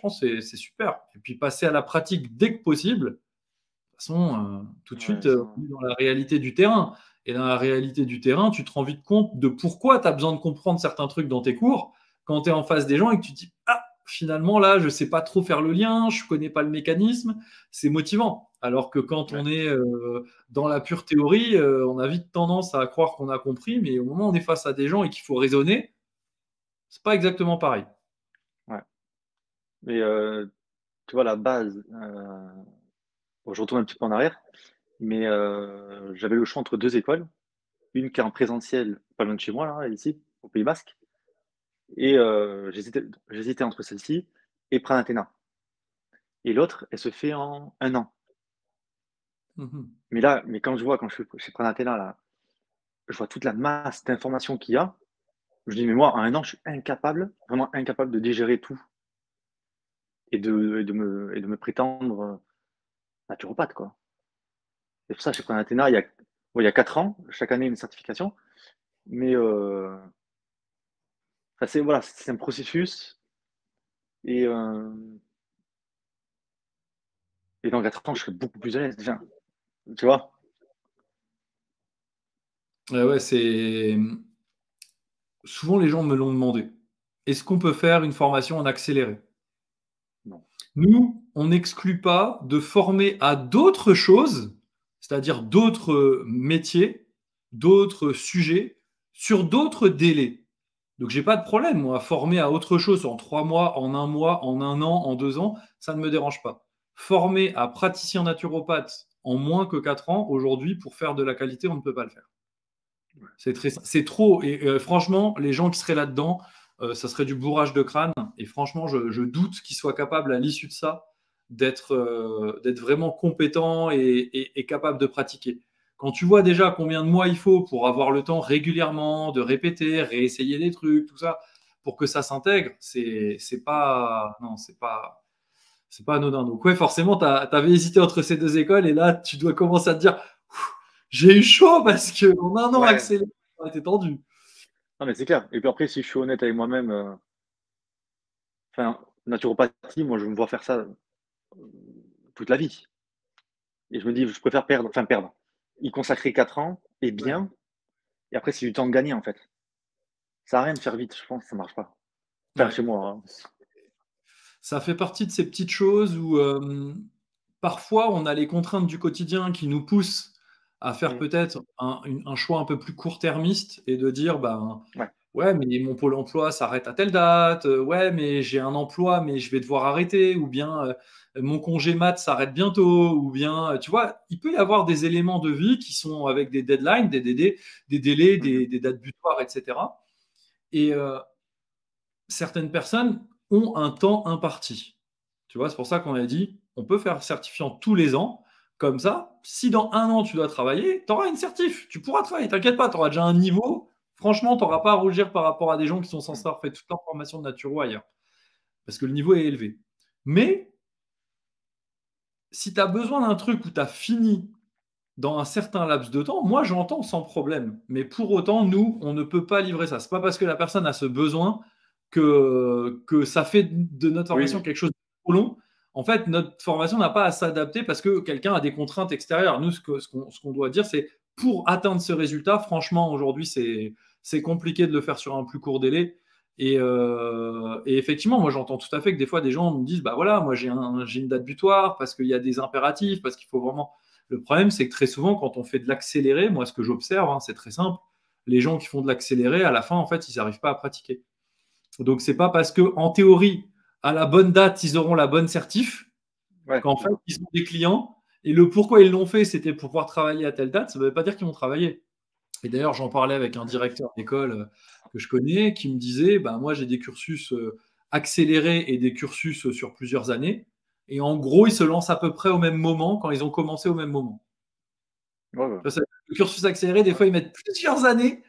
pense que c'est super. Et puis passer à la pratique dès que possible. De toute façon, tout de ouais, suite, ça on est dans la réalité du terrain. Et dans la réalité du terrain, tu te rends vite compte de pourquoi tu as besoin de comprendre certains trucs dans tes cours quand tu es en face des gens et que tu te dis, ah, finalement, là, je ne sais pas trop faire le lien, je ne connais pas le mécanisme. C'est motivant. Alors que quand ouais, on est dans la pure théorie, on a vite tendance à croire qu'on a compris, mais au moment où on est face à des gens et qu'il faut raisonner, c'est pas exactement pareil. ouais. Mais tu vois, la base, bon, je retourne un petit peu en arrière, mais j'avais le choix entre 2 écoles. Une qui est en présentiel, pas loin de chez moi là, ici, au Pays basque et j'hésitais entre celle-ci et Pranathéna et l'autre, elle se fait en 1 an. Mhm. Mais quand je vois, quand je suis chez Pranathéna là, je vois toute la masse d'informations qu'il y a, je dis: «Mais moi, en 1 an, je suis incapable, vraiment incapable de digérer tout et de me prétendre, naturopathe, quoi». C'est pour ça, chez Pranathéna, il y a 4 ans, chaque année une certification, mais enfin, c'est voilà, c'est un processus et et dans 4 ans, je serai beaucoup plus à l'aise, enfin, tu vois? Ouais, ouais, souvent les gens me l'ont demandé. Est-ce qu'on peut faire une formation en accéléré? Non. Nous, on n'exclut pas de former à d'autres choses, c'est-à-dire d'autres métiers, d'autres sujets, sur d'autres délais. Donc j'ai pas de problème, moi, à former à autre chose en 3 mois, en 1 mois, en 1 an, en 2 ans, ça ne me dérange pas. Former à praticien naturopathe en moins que 4 ans, aujourd'hui, pour faire de la qualité, on ne peut pas le faire. C'est trop. Et franchement, les gens qui seraient là-dedans, ça serait du bourrage de crâne. Et franchement, je doute qu'ils soient capables, à l'issue de ça, d'être vraiment compétents et capables de pratiquer. Quand tu vois déjà combien de mois il faut pour avoir le temps régulièrement de répéter, réessayer des trucs, tout ça, pour que ça s'intègre, c'est pas, non, c'est pas anodin. Donc ouais, forcément, t'avais hésité entre ces deux écoles et là, tu dois commencer à te dire, j'ai eu chaud parce que en un an Ouais, accéléré, ça a été tendu. non, mais c'est clair et puis après, si je suis honnête avec moi-même, enfin, naturopathie, moi, je me vois faire ça, toute la vie et je me dis: «Je préfère perdre, y consacrer 4 ans et Ouais. bien et après c'est du temps de gagner, en fait». Ça sert à rien de faire vite, je pense, ça marche pas. Enfin, Ouais. chez moi, hein. Ça fait partie de ces petites choses où parfois on a les contraintes du quotidien qui nous poussent à faire Mmh, peut-être un choix un peu plus court-termiste et de dire ben ouais, ouais, mais mon pôle emploi s'arrête à telle date, ouais, mais j'ai un emploi, mais je vais devoir arrêter, ou bien mon congé mat s'arrête bientôt, ou bien tu vois, il peut y avoir des éléments de vie qui sont avec des deadlines, des délais, mmh des dates butoirs, etc. Et certaines personnes ont un temps imparti. Tu vois, c'est pour ça qu'on a dit, on peut faire certifiant tous les ans. Comme ça, si dans un an tu dois travailler, tu auras une certif. Tu pourras travailler, t'inquiète pas, tu auras déjà un niveau. Franchement, tu n'auras pas à rougir par rapport à des gens qui sont mh, censés avoir fait toute leur formation de naturo ailleurs. Parce que le niveau est élevé. Mais si tu as besoin d'un truc où tu as fini dans un certain laps de temps, moi j'entends sans problème. Mais pour autant, nous, on ne peut pas livrer ça. C'est pas parce que la personne a ce besoin que ça fait de notre formation oui, quelque chose de trop long. En fait, notre formation n'a pas à s'adapter parce que quelqu'un a des contraintes extérieures. Nous, ce qu'on doit dire, c'est pour atteindre ce résultat, franchement, aujourd'hui, c'est compliqué de le faire sur un plus court délai. Et effectivement, moi j'entends tout à fait que des fois des gens me disent, bah voilà, moi j'ai une date butoir parce qu'il y a des impératifs, parce qu'il faut vraiment. Le problème, c'est que très souvent, quand on fait de l'accéléré, moi ce que j'observe, hein, c'est très simple, les gens qui font de l'accéléré, à la fin, en fait, ils n'arrivent pas à pratiquer. Donc c'est pas parce que, en théorie, à la bonne date, ils auront la bonne certif, Ouais, qu'en c'est fait, ça. ils sont des clients. Et le pourquoi ils l'ont fait, c'était pour pouvoir travailler à telle date, ça ne veut pas dire qu'ils vont travailler. Et d'ailleurs, j'en parlais avec un directeur d'école que je connais qui me disait, bah, moi j'ai des cursus accélérés et des cursus sur plusieurs années. Et en gros, ils se lancent à peu près au même moment quand ils ont commencé au même moment. Ouais, ouais, Le cursus accéléré, des fois, ils mettent plusieurs années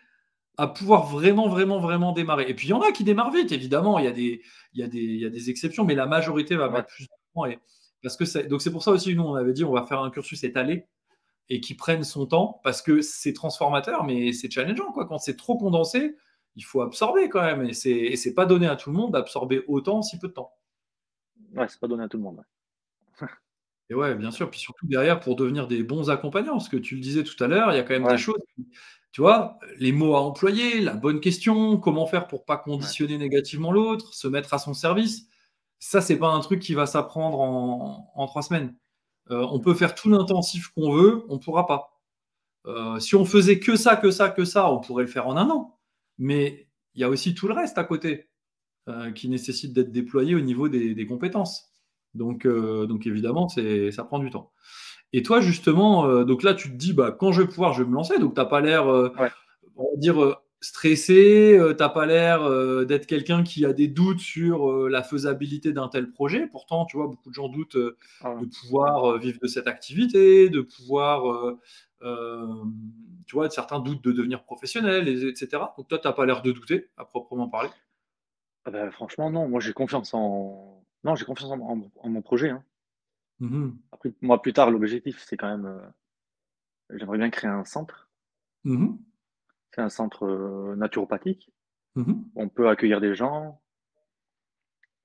à pouvoir vraiment, vraiment, vraiment démarrer. Et puis, il y en a qui démarrent vite, évidemment. Il y a des exceptions, mais la majorité va ouais, mettre plus de temps. Donc, c'est pour ça aussi, nous, on avait dit, on va faire un cursus étalé et qui prenne son temps parce que c'est transformateur, mais c'est challengeant, quoi. Quand c'est trop condensé, il faut absorber quand même. Et c'est pas donné à tout le monde d'absorber autant en si peu de temps. ouais, c'est pas donné à tout le monde. Et ouais, bien sûr. Puis surtout derrière, pour devenir des bons accompagnants, parce que tu le disais tout à l'heure, il y a quand même Ouais, des ouais, choses. Tu vois, les mots à employer, la bonne question, comment faire pour pas ouais, conditionner négativement l'autre, se mettre à son service. Ça, c'est pas un truc qui va s'apprendre en 3 semaines. On mmh, peut faire tout l'intensif qu'on veut, on pourra pas. Si on faisait que ça, que ça, que ça, on pourrait le faire en un an. Mais il y a aussi tout le reste à côté qui nécessite d'être déployé au niveau des compétences. Donc évidemment, ça prend du temps. Et toi, justement, donc là, tu te dis, bah, quand je vais pouvoir, je vais me lancer. Donc, tu n'as pas l'air, ouais. on va dire, stressé, tu n'as pas l'air d'être quelqu'un qui a des doutes sur la faisabilité d'un tel projet. Pourtant, tu vois, beaucoup de gens doutent Ah ouais. de pouvoir vivre de cette activité, de pouvoir, euh, tu vois, certains doutent de devenir professionnel, etc. Donc, toi, tu n'as pas l'air de douter, à proprement parler. Ah bah, franchement, non, moi j'ai confiance en non, j'ai confiance en mon projet, hein. Mhm. Après, moi, plus tard, l'objectif, c'est quand même, j'aimerais bien Mhm. créer un centre, naturopathique. Mhm. On peut accueillir des gens,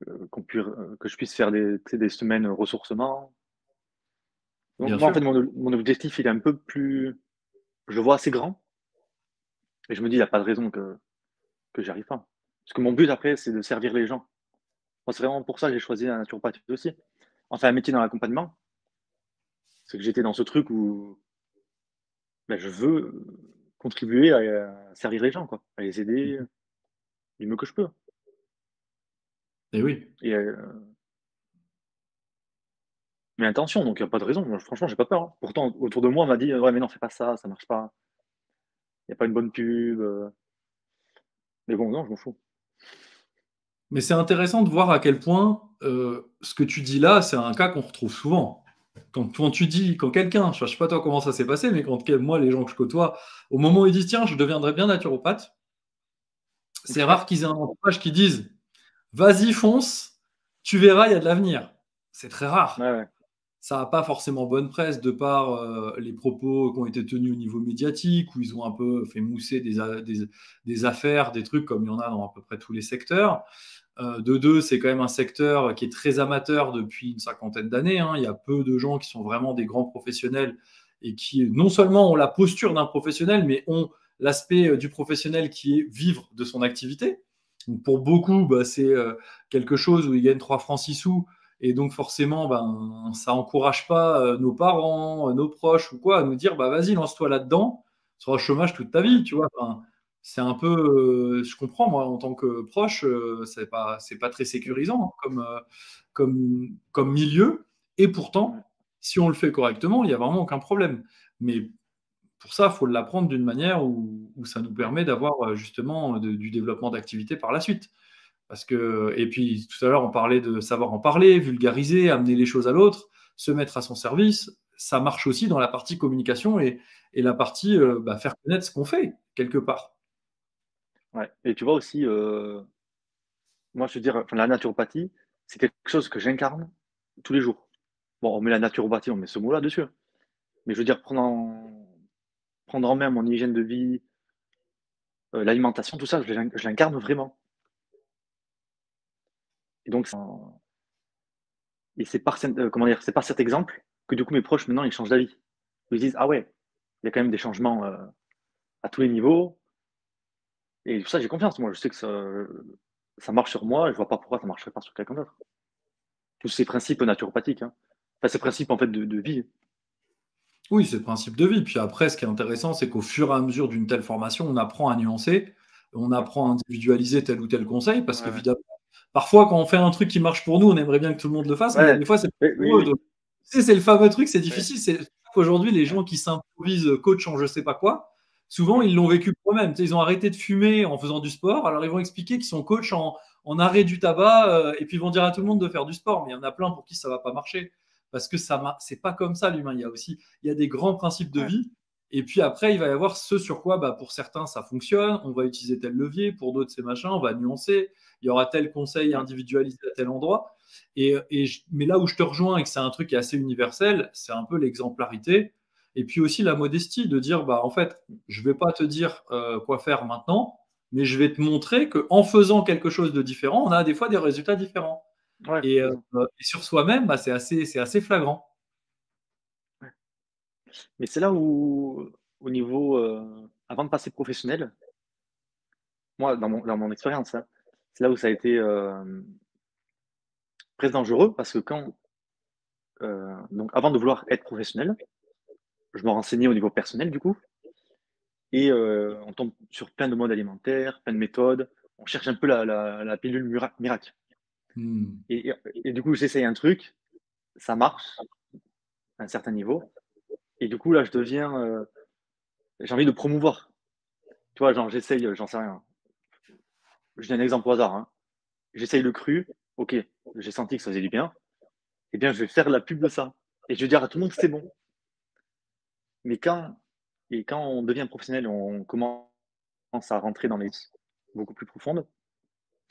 que je puisse faire des, tu sais, des semaines ressourcement. Donc Bien moi, en fait, sûr. mon objectif, il est un peu plus je le vois assez grand et je me dis: «Il y a pas de raison que j'y arrive pas». Parce que mon but après, c'est de servir les gens. Moi, c'est vraiment pour ça que j'ai choisi la naturopathie aussi. Enfin, un métier dans l'accompagnement, c'est que j'étais dans ce truc où, bah, je veux, contribuer à servir les gens, quoi, à les aider du mieux que je peux Et oui. et mais attention, donc il y a pas de raison. Moi, franchement, j'ai pas peur, hein. Pourtant, autour de moi, on m'a dit: «Ouais, mais non, fais pas ça, ça marche pas. Il y a pas une bonne pub», mais bon, non, je m'en fous. Mais c'est intéressant de voir à quel point ce que tu dis là, c'est un cas qu'on retrouve souvent. Quand tu dis, quand quelqu'un, je ne sais pas toi comment ça s'est passé, mais quand moi, les gens que je côtoie, au moment où ils disent tiens, je deviendrai bien naturopathe, c'est rare qu'ils aient un entourage qui dise vas-y, fonce, tu verras, il y a de l'avenir. C'est très Ouais, rare. ouais, Ça n'a pas forcément bonne presse de par les propos qui ont été tenus au niveau médiatique, où ils ont un peu fait mousser des affaires, des trucs comme il y en a dans à peu près tous les secteurs. De deux, c'est quand même un secteur qui est très amateur depuis une cinquantaine d'années, hein. Il y a peu de gens qui sont vraiment des grands professionnels et qui non seulement ont la posture d'un professionnel, mais ont l'aspect du professionnel qui est vivre de son activité. Donc pour beaucoup, bah, c'est quelque chose où ils gagnent 3 francs 6 sous. Et donc forcément, ben, ça encourage pas nos parents, nos proches ou quoi à nous dire bah, vas-y, lance-toi là-dedans, tu seras au chômage toute ta vie, tu vois. Enfin, c'est un peu, je comprends moi en tant que proche, c'est pas très mmh, sécurisant hein, comme milieu. Et ouais, pourtant, si on le fait correctement, il y a vraiment aucun problème. Mais pour ça, il faut l'apprendre d'une manière où ça nous permet d'avoir justement du développement d'activité par la suite. Parce que, et puis tout à l'heure, on parlait de savoir en parler, vulgariser, amener les choses à l'autre, se mettre à son service. Ça marche aussi dans la partie communication et la partie ouais, bah, faire connaître ce qu'on fait quelque part. ouais et tu vois aussi, moi, je veux dire, enfin, la naturopathie, c'est quelque chose que j'incarne tous les jours. Bon, on met la naturopathie, on met ce mot-là dessus, mais je veux dire prendre en main mon hygiène de vie, l'alimentation, tout ça, je l'incarne vraiment et donc et c'est par cet comment dire? C'est par cet exemple que du coup mes proches maintenant ils changent d'avis. Ils disent: «Ah ouais, il y a quand même des changements, à tous les niveaux» et tout ça j'ai confiance moi, je sais que ça, ça marche sur moi, je vois pas pourquoi ça marcherait pas sur quelqu'un d'autre. Tous ces principes naturopathiques, hein. Enfin, ces principes, en fait, de vie. Oui, c'est le principe de vie. Puis après, ce qui est intéressant, c'est qu'au fur et à mesure d'une telle formation, on apprend à nuancer, on Ouais, apprend à individualiser tel ou tel conseil, parce ouais, ouais. qu'évidemment, parfois, quand on fait un truc qui marche pour nous, on aimerait bien que tout le monde le fasse, mais il y a Ouais, des fois, c'est pas oui, oui, pour eux. oui, Donc, tu sais, c'est le fameux truc, c'est ouais, difficile. C'est qu'aujourd'hui, les ouais, gens qui s'improvisent coach en je sais pas quoi, souvent, ouais, ils l'ont vécu pour eux-mêmes. Tu sais, ils ont arrêté de fumer en faisant du sport, alors ils vont expliquer qu'ils sont coach en arrêt du tabac, et puis ils vont dire à tout le monde de faire du sport. Mais il y en a plein pour qui ça va pas marcher, parce que c'est pas comme ça l'humain. Il y a des grands principes de ouais, vie. Et puis après, il va y avoir ce sur quoi, bah, pour certains, ça fonctionne. On va utiliser tel levier. Pour d'autres, c'est machin. On va nuancer. Il y aura tel conseil ouais, individualisé à tel endroit. Mais là où je te rejoins et que c'est un truc qui est assez universel, c'est un peu l'exemplarité. Et puis aussi la modestie de dire, bah, en fait, je ne vais pas te dire quoi faire maintenant, mais je vais te montrer qu'en faisant quelque chose de différent, on a des fois des résultats différents. ouais, Et, complètement. et sur soi-même, bah, c'est assez flagrant. Ouais. Mais c'est là où, au niveau, avant de passer professionnel, moi, dans mon expérience, hein, c'est là où ça a été, très dangereux parce que donc avant de vouloir être professionnel, je me renseignais au niveau personnel du coup et on tombe sur plein de modes alimentaires, plein de méthodes. On cherche un peu la pilule miracle Hmm. et du coup, j'essaye un truc, ça marche à un certain niveau et du coup là, je deviens, j'ai envie de promouvoir. Tu vois? Genre j'essaye, j'en sais rien, je dis un exemple au hasard, hein. J'essaye le cru, OK, j'ai senti que ça faisait du bien, eh bien je vais faire la pub de ça et je vais dire à tout le monde que c'est bon. Mais quand on devient professionnel, on commence à rentrer dans les beaucoup plus profondes,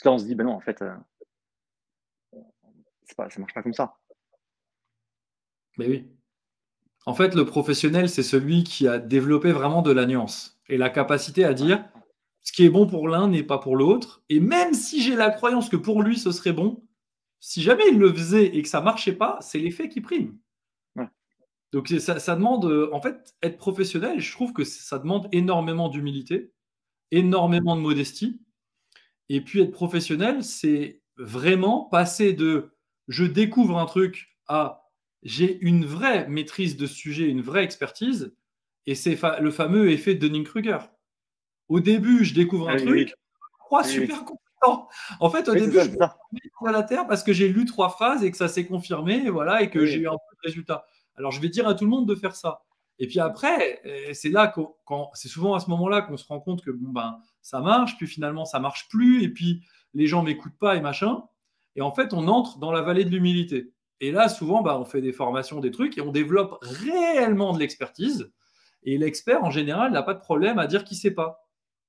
là on se dit: «Ben non en fait, c'est pas ça marche pas comme ça». Mais oui. En fait, le professionnel, c'est celui qui a développé vraiment de la nuance et la capacité à Ouais, dire ce qui est bon pour l'un n'est pas pour l'autre. Et même si j'ai la croyance que pour lui ce serait bon, si jamais il le faisait et que ça marchait pas, c'est l'effet qui prime. ouais, Donc ça demande, en fait, être professionnel, je trouve que ça demande énormément d'humilité, énormément de modestie. Et puis être professionnel, c'est vraiment passer de je découvre un truc à j'ai une vraie maîtrise de ce sujet, une vraie expertise. Et c'est le fameux effet de Dunning-Kruger. Au début, je découvre ah un oui, oui, truc, je crois oui, oui. super compétent. En fait, au Oui, c'est début, ça, je c'est me ça. suis mis à la terre parce que j'ai lu trois phrases et que ça s'est confirmé, et voilà, et que j'ai Oui, eu un peu de résultat. Alors, je vais dire à tout le monde de faire ça. Et puis après, c'est là c'est souvent à ce moment-là qu'on se rend compte que bon ben ça marche, puis finalement ça marche plus, et puis les gens m'écoutent pas et machin. Et en fait, on entre dans la vallée de l'humilité. Et là, souvent, bah, on fait des formations, des trucs, et on développe réellement de l'expertise. Et l'expert, en général, n'a pas de problème à dire qu'il ne sait pas.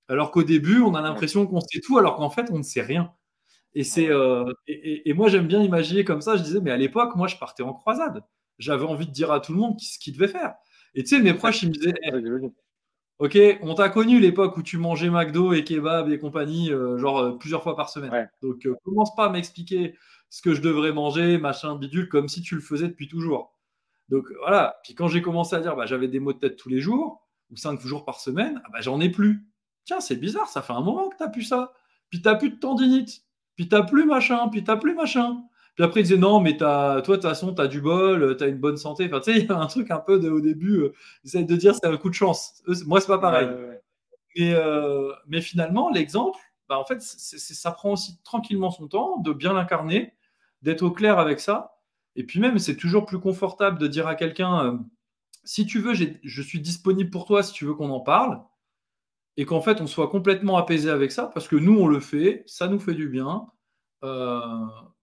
Alors qu'au début, on a ouais, l'impression qu'on sait tout, alors qu'en fait, on ne sait rien. ouais, ouais. Et moi, j'aime bien imaginer comme ça. Je disais, mais à l'époque, moi, je partais en croisade. J'avais envie de dire à tout le monde ce qu'il devait faire. Et tu sais, mes Ouais, proches, ils me disaient, ouais, j'imagine. OK, on t'a connu l'époque où tu mangeais McDo et kebab et compagnie, genre plusieurs fois par semaine. Ouais, Donc, commence pas à m'expliquer ce que je devrais manger, machin, bidule, comme si tu le faisais depuis toujours. Donc voilà. Puis quand j'ai commencé à dire, bah, j'avais des maux de tête tous les jours ou 5 jours par semaine, ah, bah, j'en ai plus. Tiens, c'est bizarre, ça fait un moment que t'as plus ça. Puis t'as plus de tendinite. Puis t'as plus machin. Puis t'as plus machin. Puis après, ils disaient non, mais toi, de toute façon, t'as du bol, t'as une bonne santé. Enfin, tu sais, il y a un truc un peu au début, ils essayent de dire c'est un coup de chance. Moi, c'est pas ouais, pareil. ouais, ouais. Mais finalement, l'exemple, bah, en fait, ça prend aussi tranquillement son temps de bien l'incarner, d'être au clair avec ça. Et puis même, c'est toujours plus confortable de dire à quelqu'un, si tu veux, je suis disponible pour toi si tu veux qu'on en parle, et qu'en fait, on soit complètement apaisé avec ça, parce que nous, on le fait, ça nous fait du bien. Euh,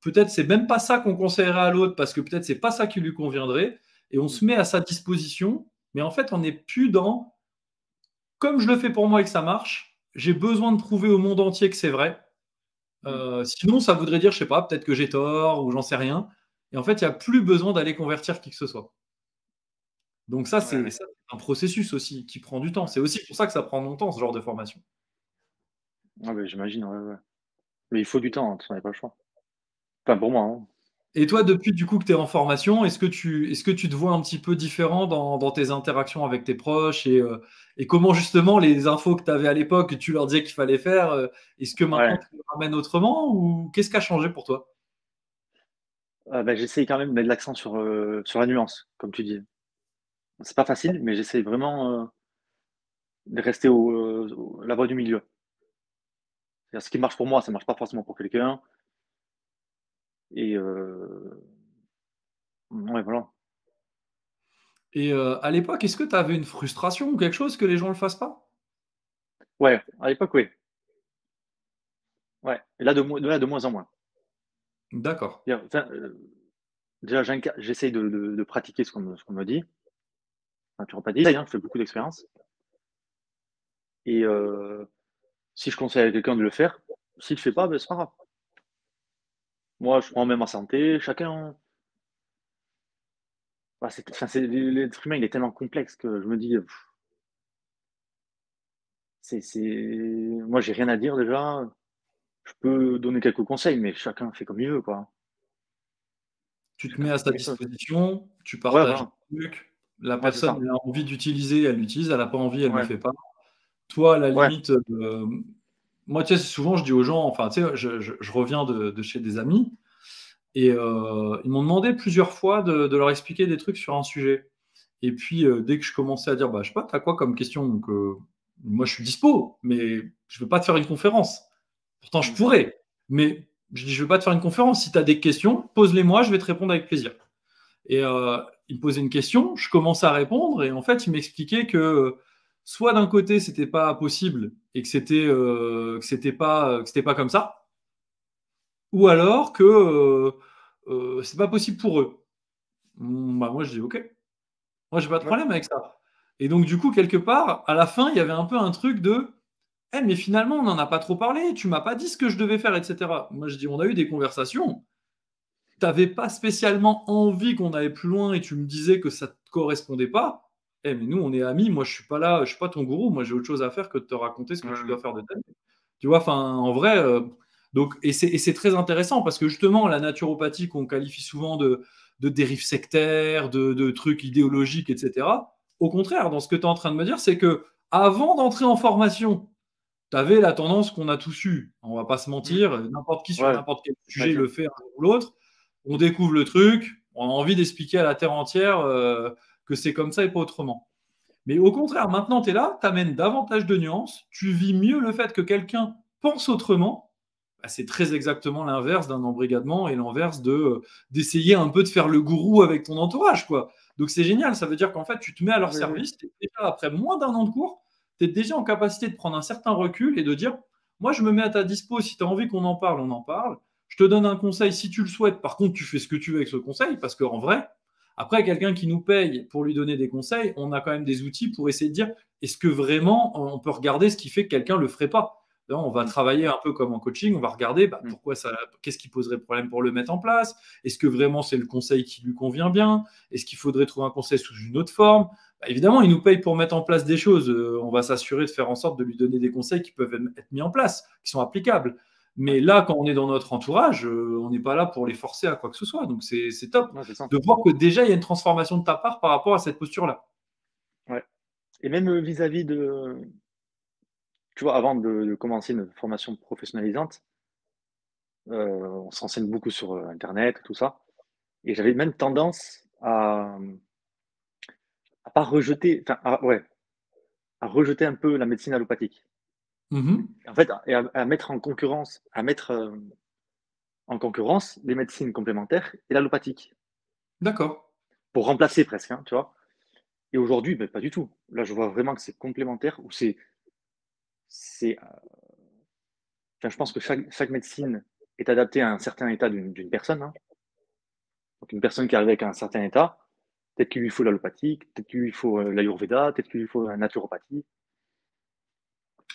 Peut-être c'est même pas ça qu'on conseillerait à l'autre, parce que peut-être c'est pas ça qui lui conviendrait, et on Mmh. se met à sa disposition, mais en fait, on n'est plus dans comme je le fais pour moi et que ça marche, j'ai besoin de prouver au monde entier que c'est vrai. Mmh. Sinon, ça voudrait dire, je sais pas, peut-être que j'ai tort ou j'en sais rien. Et en fait, il n'y a plus besoin d'aller convertir qui que ce soit. Donc Ouais, ouais, c'est un processus aussi qui prend du temps. ouais. C'est aussi pour ça que ça prend longtemps, ce genre de formation. Ah beh, j'imagine, ouais, ouais. Mais il faut du temps, hein, de toute façon, il y a pas le choix. Enfin pour moi, hein. Et toi, depuis du coup que tu es en formation, est-ce que tu te vois un petit peu différent dans tes interactions avec tes proches et comment justement les infos que tu avais à l'époque, que tu leur disais qu'il fallait faire, est-ce que maintenant Ouais, tu les ramènes autrement ou qu'est-ce qui a changé pour toi? bah, j'essaye quand même de mettre l'accent sur la nuance, comme tu dis. C'est pas facile, mais j'essaye vraiment, de rester la voie du milieu. C'est-à-dire ce qui marche pour moi, ça marche pas forcément pour quelqu'un et ouais, voilà. Et à l'époque, est-ce que tu avais une frustration ou quelque chose que les gens le fassent pas? Ouais, à l'époque, oui. Ouais et là, de moins en moins. D'accord. C'est-à-dire, enfin, déjà j'essaye de pratiquer ce qu'on me dit, naturopathie, hein, je fais beaucoup d'expériences et si je conseille à quelqu'un de le faire, s'il le fait pas, ben c'est pas grave. Moi, je prends même ma santé, chacun bah, c'est l'être humain, il est tellement complexe que je me dis, c'est moi, j'ai rien à dire déjà. Je peux donner quelques conseils, mais chacun fait comme il veut, quoi. Tu te Chacun mets à fait sa comme il veut. disposition, tu Ouais, partages voilà. des trucs, la Ouais, c'est personne ça. elle a envie d'utiliser, elle l'utilise, elle a pas envie, elle le Ouais, fait pas. Toi, à la ouais. limite, moi, tu sais, souvent je dis aux gens, enfin, tu sais, je reviens de chez des amis et ils m'ont demandé plusieurs fois de leur expliquer des trucs sur un sujet. Et puis, dès que je commençais à dire: «Bah, je sais pas, tu as quoi comme question?» donc moi, je suis dispo, mais je veux pas te faire une conférence. Pourtant, je Mmh. pourrais, mais je dis: «Je veux pas te faire une conférence. Si tu as des questions, pose-les-moi, je vais te répondre avec plaisir». Et il me posait une question, je commençais à répondre et en fait, il m'expliquait que soit d'un côté, c'était pas possible et que c'était pas comme ça, ou alors que c'est pas possible pour eux. Bah, moi, je dis: «OK, moi, j'ai pas de Ouais. problème avec ça». Et donc du coup, quelque part, à la fin, il y avait un peu un truc de: «Eh, mais finalement, on n'en a pas trop parlé, tu m'as pas dit ce que je devais faire et cetera». Moi, je dis: «On a eu des conversations, t'avais pas spécialement envie qu'on aille plus loin et tu me disais que ça te correspondait pas, eh mais nous on est amis, moi je suis pas là, je suis pas ton gourou, moi j'ai autre chose à faire que de te raconter ce que Ouais, tu ouais. dois faire de ta vie. Tu vois? Enfin, en vrai, donc et c'est très intéressant parce que justement la naturopathie qu'on qualifie souvent de dérive sectaire, de trucs idéologiques et cetera. Au contraire, dans ce que tu es en train de me dire, c'est que avant d'entrer en formation, tu avais la tendance qu'on a tous eue. On va pas se Mmh. mentir, n'importe qui sur Ouais, n'importe quel c'est pas sujet le dire. fait un jour ou l'autre. On découvre le truc, on a envie d'expliquer à la terre entière que c'est comme ça et pas autrement. Mais au contraire, maintenant, tu es là, tu amènes davantage de nuances, tu vis mieux le fait que quelqu'un pense autrement. Bah, c'est très exactement l'inverse d'un embrigadement et l'inverse d'essayer un peu de faire le gourou avec ton entourage, quoi. Donc c'est génial, ça veut dire qu'en fait, tu te mets à leur Oui, oui. service, et déjà, après moins d'un an de cours, tu es déjà en capacité de prendre un certain recul et de dire, moi, je me mets à ta dispo, si tu as envie qu'on en parle, on en parle. Je te donne un conseil si tu le souhaites. Par contre, tu fais ce que tu veux avec ce conseil, parce qu'en vrai, après, quelqu'un qui nous paye pour lui donner des conseils, on a quand même des outils pour essayer de dire, est-ce que vraiment on peut regarder ce qui fait que quelqu'un ne le ferait pas? Là, on va Mmh. travailler un peu comme en coaching, on va regarder bah, Mmh. pourquoi ça, qu'est-ce qui poserait problème pour le mettre en place. Est-ce que vraiment c'est le conseil qui lui convient bien? Est-ce qu'il faudrait trouver un conseil sous une autre forme? Bah, évidemment, il nous paye pour mettre en place des choses. On va s'assurer de faire en sorte de lui donner des conseils qui peuvent être mis en place, qui sont applicables. Ouais. Mais là, quand on est dans notre entourage, on n'est pas là pour les forcer à quoi que ce soit. Donc c'est top Ouais, c'est ça. de voir que déjà il y a une transformation de ta part par rapport à cette posture-là. Ouais et même, vis-à-vis de tu vois, avant de commencer une formation professionnalisante, on se renseigne beaucoup sur, internet, tout ça et j'avais même tendance à pas rejeter, enfin, à rejeter un peu la médecine allopathique. Mhm. En fait, à mettre en concurrence en concurrence les médecines complémentaires et l'allopathique, D'accord. pour remplacer presque, hein, tu vois? Et aujourd'hui, beh, pas du tout. Là, je vois vraiment que c'est complémentaire ou enfin, je pense que chaque médecine est adaptée à un certain état d'une personne, hein. Donc une personne qui arrive avec un certain état, peut-être qu'il lui faut l'allopathique, peut-être qu'il lui faut, l'ayurvéda, peut-être qu'il lui faut la naturopathie.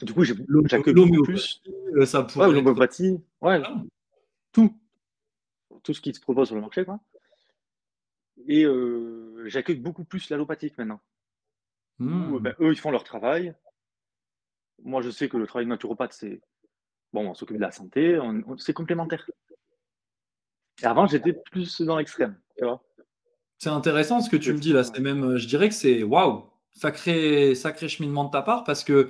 Du coup, j'accueille beaucoup plus L'homéopathie, ça ouais, ou pourrait être. l'homéopathie, ouais, Voilà. tout, tout ce qui se propose sur le marché, quoi et j'accueille beaucoup plus l'allopathique maintenant où, Hmm. bah, eux, ils font leur travail. Moi, je sais que le travail de naturopathe, c'est bon, on s'occupe de la santé, on c'est complémentaire. Et avant, j'étais plus dans l'extrême, tu vois? C'est intéressant ce que tu me dis là, Ouais, c'est même, je dirais que c'est waouh! Sacré cheminement de ta part parce que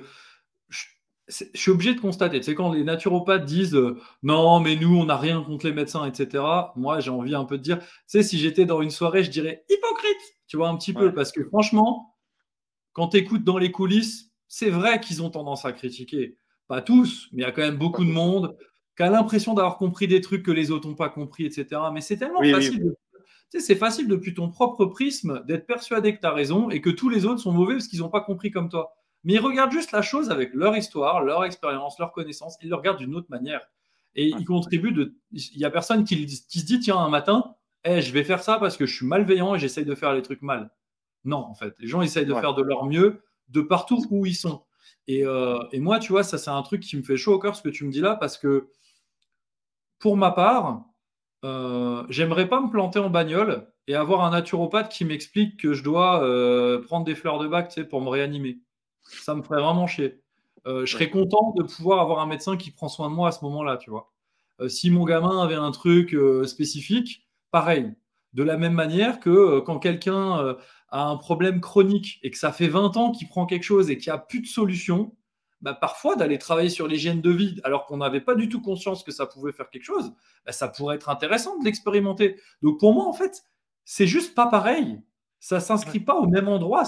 je je suis obligé de constater, tu sais, quand les naturopathes disent, «Non, mais nous, on n'a rien contre les médecins» et cetera. Moi, j'ai envie un peu de dire, tu sais, si j'étais dans une soirée, je dirais: «Hypocrite!» Tu vois, un petit peu, ouais, parce que franchement, quand tu écoutes dans les coulisses, c'est vrai qu'ils ont tendance à critiquer. Pas tous, mais il y a quand même pas beaucoup de tous, ouais. monde qui a l'impression d'avoir compris des trucs que les autres n'ont pas compris, et cetera. Mais c'est tellement Oui, oui, facile de tu sais, c'est facile depuis ton propre prisme d'être persuadé que tu as raison et que tous les autres sont mauvais parce qu'ils n'ont pas compris comme toi. Mais ils regardent juste la chose avec leur histoire, leur expérience, leur connaissance. Ils le regardent d'une autre manière. Et ouais, ils contribuent de. Il n'y a personne qui se dit tiens, un matin, hey, je vais faire ça parce que je suis malveillant et j'essaye de faire les trucs mal. Non, en fait. Les gens essayent de ouais, faire de leur mieux de partout où ils sont. Et moi, tu vois, ça, c'est un truc qui me fait chaud au cœur ce que tu me dis là parce que pour ma part, j'aimerais pas me planter en bagnole et avoir un naturopathe qui m'explique que je dois, prendre des fleurs de bac, tu sais, pour me réanimer. Ça me ferait vraiment chier. Je ouais, serais content de pouvoir avoir un médecin qui prend soin de moi à ce moment-là, tu vois? Si mon gamin avait un truc, spécifique, pareil. De la même manière que, quand quelqu'un, a un problème chronique et que ça fait 20 ans qu'il prend quelque chose et qu'il y a plus de solution, bah, parfois d'aller travailler sur l'hygiène de vie alors qu'on n'avait pas du tout conscience que ça pouvait faire quelque chose, bah, ça pourrait être intéressant de l'expérimenter. Donc pour moi, en fait, c'est juste pas pareil. Ça ouais. s'inscrit pas au même endroit.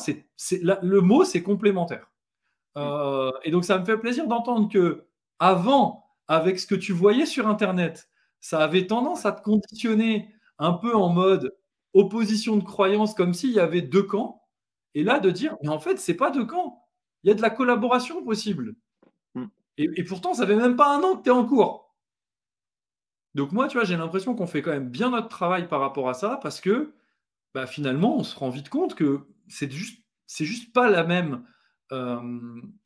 Le mot, c'est complémentaire. Mmh. Et donc ça me fait plaisir d'entendre que avant, avec ce que tu voyais sur Internet, ça avait Ouais, tendance à te conditionner un peu en mode opposition de croyances, comme s'il y avait 2 camps. Et là, ouais. de dire: «Mais en fait, c'est pas 2 camps. Il y a de la collaboration possible». Mmh. Et pourtant, ça fait même pas 1 an que tu es en cours. Donc moi, tu vois, j'ai l'impression qu'on fait quand même bien notre travail par rapport à ça parce que, bah, finalement, on se rend vite compte que c'est juste pas la même,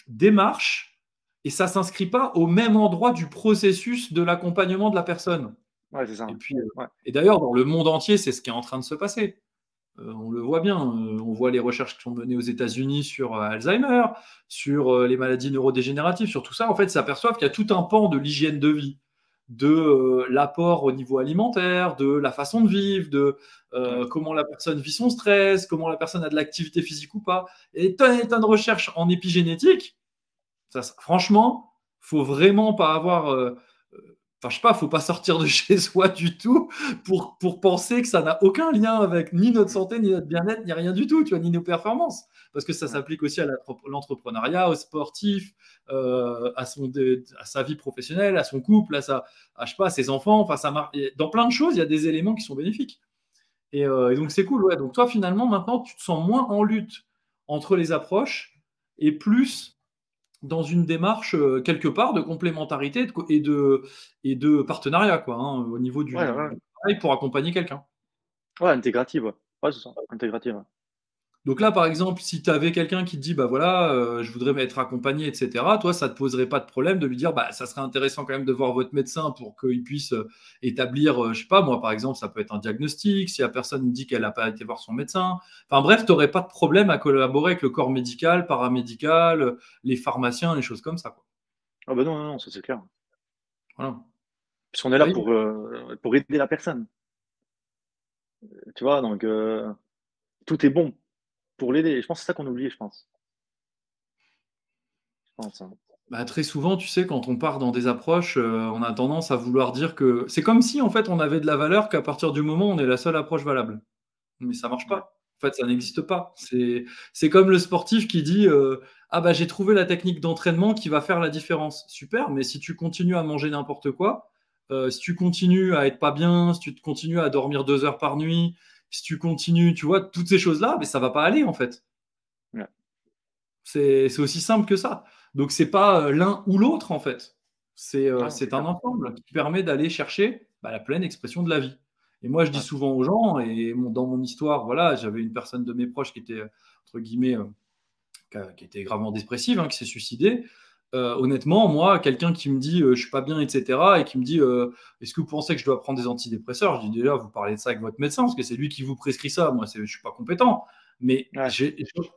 démarche et ça s'inscrit pas au même endroit du processus de l'accompagnement de la personne. Ouais, c'est Et ça. puis, Ouais, et d'ailleurs dans le monde entier, c'est ce qui est en train de se passer. On le voit bien, on voit les recherches qui sont menées aux États-Unis sur, Alzheimer, sur, les maladies neurodégénératives, sur tout ça. En fait, ils s'aperçoivent qu'il y a tout un pan de l'hygiène de vie, de, l'apport au niveau alimentaire, de la façon de vivre, de, ouais, comment la personne vit son stress, comment la personne a de l'activité physique ou pas et tonnes et tonnes de recherches en épigénétique. Ça, franchement, faut vraiment pas avoir, enfin, je sais pas, faut pas sortir de chez soi du tout pour penser que ça n'a aucun lien avec ni notre mmh, santé, ni notre bien-être, ni rien du tout, tu vois, ni nos performances. Parce que ça ouais, s'applique aussi à l'entrepreneuriat, aux sportifs, à sa vie professionnelle, à son couple, je sais pas, à ses enfants. Enfin, dans plein de choses, il y a des éléments qui sont bénéfiques. Et donc, ouais. c'est cool, ouais. Donc, toi, finalement, maintenant, tu te sens moins en lutte entre les approches et plus dans une démarche quelque part de complémentarité et de partenariat, quoi, hein, au niveau Ouais, du, ouais, du travail pour accompagner quelqu'un. ouais, intégrative, ouais. Ouais, c'est ça, intégrative, ouais. Donc là, par exemple, si tu avais quelqu'un qui te dit, bah voilà, je voudrais être accompagné, etc., toi, ça te poserait pas de problème de lui dire, bah ça serait intéressant quand même de voir votre médecin pour qu'il puisse établir, je sais pas, moi, par exemple, ça peut être un diagnostic, si la personne dit qu'elle n'a pas été voir son médecin. Enfin bref, tu n'aurais pas de problème à collaborer avec le corps médical, paramédical, les pharmaciens, les choses comme ça, quoi. Ah bah, non, non, non, ça c'est clair. Voilà. Puisqu'on est là Oui. pour aider la personne, tu vois? Donc tout est bon pour l'aider. Je pense que c'est ça qu'on oublie, je pense. Je pense, hein. Bah, très souvent, tu sais, quand on part dans des approches, on a tendance à vouloir dire que c'est comme si, en fait, on avait de la valeur qu'à partir du moment où on est la seule approche valable. Mais ça marche Ouais, pas. En fait, ça n'existe pas. C'est comme le sportif qui dit, «Ah bah, j'ai trouvé la technique d'entraînement qui va faire la différence». Super, mais si tu continues à manger n'importe quoi, si tu continues à être pas bien, si tu continues à dormir 2 heures par nuit, si tu continues, tu vois, toutes ces choses-là, mais ça va pas aller, en fait. ouais, C'est aussi simple que ça. Donc c'est pas, l'un ou l'autre en fait. ouais, non, c'est C'est un clair. ensemble qui permet d'aller chercher, bah, la pleine expression de la vie. Et moi je dis Ouais, souvent aux gens dans mon histoire, voilà, j'avais une personne de mes proches qui était, entre guillemets, qui était gravement dépressive, hein, qui s'est suicidée. Honnêtement, moi, quelqu'un qui me dit, «Je suis pas bien» et cetera et qui me dit, «Est-ce que vous pensez que je dois prendre des antidépresseurs?» Je dis: «Déjà, vous parlez de ça avec votre médecin parce que c'est lui qui vous prescrit ça. Moi, je suis pas compétent». Mais ouais,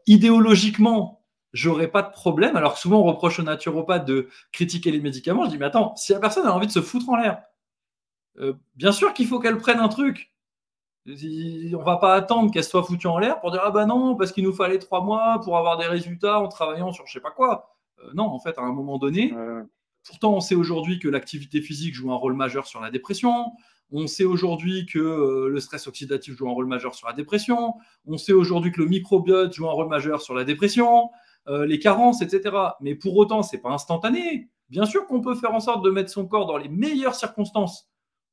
idéologiquement, j'aurais pas de problème. Alors que souvent, on reproche aux naturopathes de critiquer les médicaments. Je dis: «Mais attends, si la personne a envie de se foutre en l'air, Bien sûr qu'il faut qu'elle prenne un truc. On va pas attendre qu'elle soit foutue en l'air pour dire ah bah non, parce qu'il nous fallait 3 mois pour avoir des résultats en travaillant sur je sais pas quoi. Non, en fait, à un moment donné, Ouais, pourtant, on sait aujourd'hui que l'activité physique joue un rôle majeur sur la dépression. On sait aujourd'hui que le stress oxydatif joue un rôle majeur sur la dépression. On sait aujourd'hui que le microbiote joue un rôle majeur sur la dépression, les carences, etc. Mais pour autant, c'est pas instantané. Bien sûr qu'on peut faire en sorte de mettre son corps dans les meilleures circonstances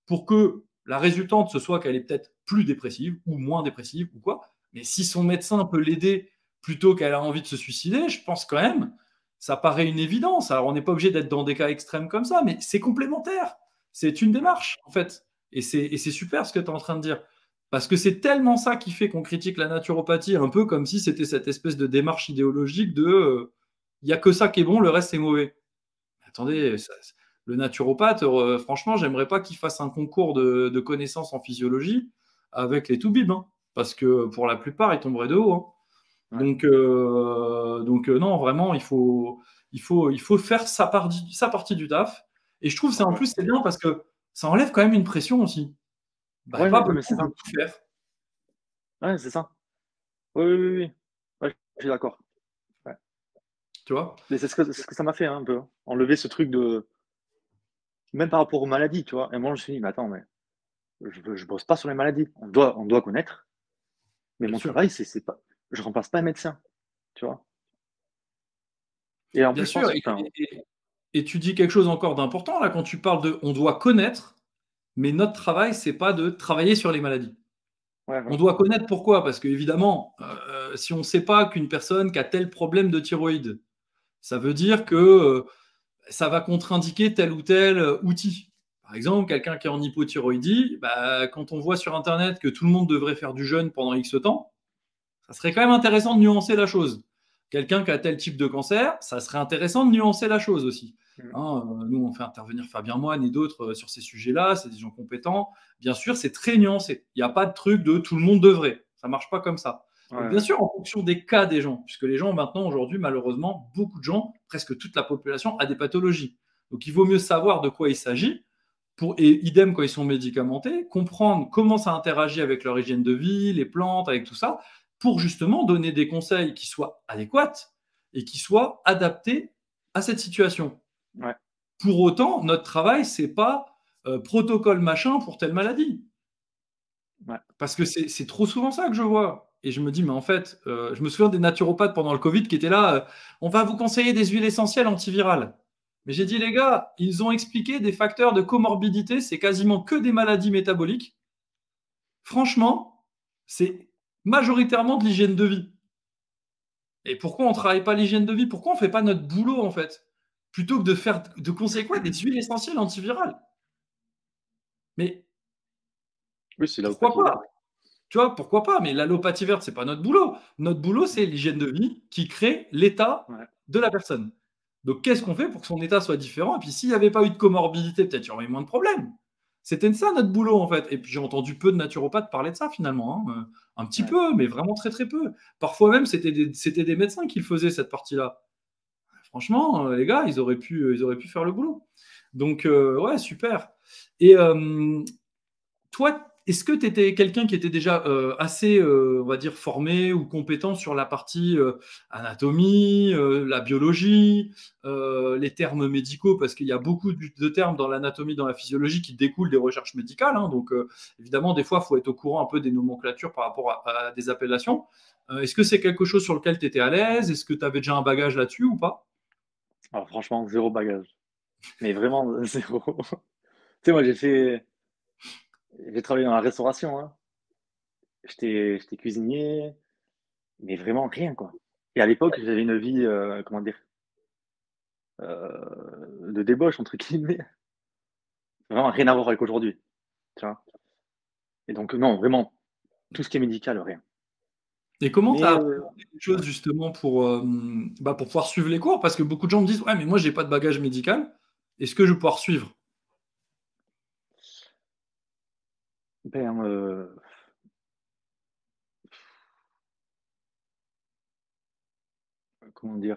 pour que la résultante, ce soit qu'elle est peut-être plus dépressive ou moins dépressive ou quoi. Mais si son médecin peut l'aider plutôt qu'elle a envie de se suicider, je pense quand même ça paraît une évidence. Alors, on n'est pas obligé d'être dans des cas extrêmes comme ça, mais c'est complémentaire. C'est une ouais, démarche, en fait. Et c'est super ce que tu es en train de dire. Parce que c'est tellement ça qui fait qu'on critique la naturopathie, un peu comme si c'était cette espèce de démarche idéologique de il n'y a que ça qui est bon, le reste c'est mauvais. Attendez, le naturopathe, franchement, j'aimerais pas qu'il fasse un concours de connaissances en physiologie avec les toubibs, hein, parce que pour la plupart, ils tomberaient de haut. Hein. ouais, Non, vraiment, il faut faire sa partie du taf. Et je trouve que c'est en ouais. plus c'est bien parce que ça enlève quand même une pression aussi. Bah, pas Ouais, non, mais c'est besoin de ça. tout faire, Ouais, c'est ça. Oui, oui, oui, oui. Ouais, je suis d'accord. Ouais. tu vois? Mais c'est ce que ça m'a fait, hein, un peu, hein. Enlever ce truc de même par rapport aux maladies, tu vois? Et moi, je me suis dit: «Mais attends, mais je bosse pas sur les maladies. On doit connaître, mais Bien mon sûr. travail, c'est pas je remplace pas un médecin», tu vois? Et en Bien plus, je sûr, pense et, enfin, et- et tu dis quelque chose encore d'important là quand tu parles de on doit connaître, mais notre travail, c'est pas de travailler sur les maladies. ouais, On voilà. doit connaître pourquoi, parce qu'évidemment, si on ne sait pas qu'une personne qui a tel problème de thyroïde, ça veut dire que ça va contre-indiquer tel ou tel outil. Par exemple, quelqu'un qui est en hypothyroïdie, bah, quand on voit sur Internet que tout le monde devrait faire du jeûne pendant X temps, ça serait quand même intéressant de nuancer la chose. Quelqu'un qui a tel type de cancer, ça serait intéressant de nuancer la chose aussi. Mmh. Hein, nous, on fait intervenir Fabien Moine et d'autres sur ces sujets-là, c'est des gens compétents. Bien sûr, c'est très nuancé. Il n'y a pas de truc de tout le monde devrait. Ça ne marche pas comme ça. Ouais, Donc, bien ouais, sûr, en fonction des cas des gens, puisque les gens, maintenant, aujourd'hui, malheureusement, beaucoup de gens, presque toute la population, a des pathologies. Donc, il vaut mieux savoir de quoi il s'agit et idem quand ils sont médicamentés, comprendre comment ça interagit avec leur hygiène de vie, les plantes, avec tout ça, pour justement donner des conseils qui soient adéquats et qui soient adaptés à cette situation. ouais, Pour autant, notre travail, c'est pas protocole machin pour telle maladie. ouais. Parce que c'est trop souvent ça que je vois. Et je me dis, mais en fait, je me souviens des naturopathes pendant le Covid qui étaient là, on va vous conseiller des huiles essentielles antivirales. Mais j'ai dit, les gars, ils ont expliqué des facteurs de comorbidité, c'est quasiment que des maladies métaboliques. Franchement, c'est majoritairement de l'hygiène de vie. Et pourquoi on ne travaille pas l'hygiène de vie? Pourquoi on ne fait pas notre boulot, en fait? Plutôt que de conseiller quoi? Des huiles essentielles antivirales. Mais Oui, c'est pourquoi l'allopathie pas? verte. Tu vois, pourquoi pas? Mais l'allopathie verte, c'est pas notre boulot. Notre boulot, Mmh. c'est l'hygiène de vie qui crée l'état Ouais, de la personne. Donc, qu'est-ce qu'on fait pour que son état soit différent? Et puis, s'il n'y avait pas eu de comorbidité, peut-être il y aurait eu moins de problèmes. C'était ça notre boulot, en fait. Et puis, j'ai entendu peu de naturopathes parler de ça, finalement. Hein. Un petit ouais, peu, mais vraiment très, très peu. Parfois même, c'était des médecins qui le faisaient, cette partie-là. Franchement, les gars, ils auraient pu faire le boulot. Donc, ouais, super. Et toi, est-ce que tu étais quelqu'un qui était déjà assez, on va dire, formé ou compétent sur la partie anatomie, la biologie, les termes médicaux, parce qu'il y a beaucoup de termes dans l'anatomie, dans la physiologie qui découlent des recherches médicales. Hein, donc, évidemment, des fois, il faut être au courant un peu des nomenclatures par rapport à des appellations. Est-ce que c'est quelque chose sur lequel tu étais à l'aise? Est-ce que tu avais déjà un bagage là-dessus ou pas? alors franchement, zéro bagage, mais vraiment zéro. Tu sais, moi, j'ai travaillé dans la restauration, hein. J'étais cuisinier, mais vraiment rien, quoi. Et à l'époque, j'avais une vie, comment dire? De «débauche» entre guillemets, vraiment rien à voir avec aujourd'hui, tu vois? Et donc non, vraiment, tout ce qui est médical, rien. Et comment tu as Mais appris les choses ouais, justement pour pouvoir suivre les cours? Parce que beaucoup de gens me disent: «Ouais, mais moi j'ai pas de bagage médical. Est-ce que je vais pouvoir suivre?» ben, comment dire?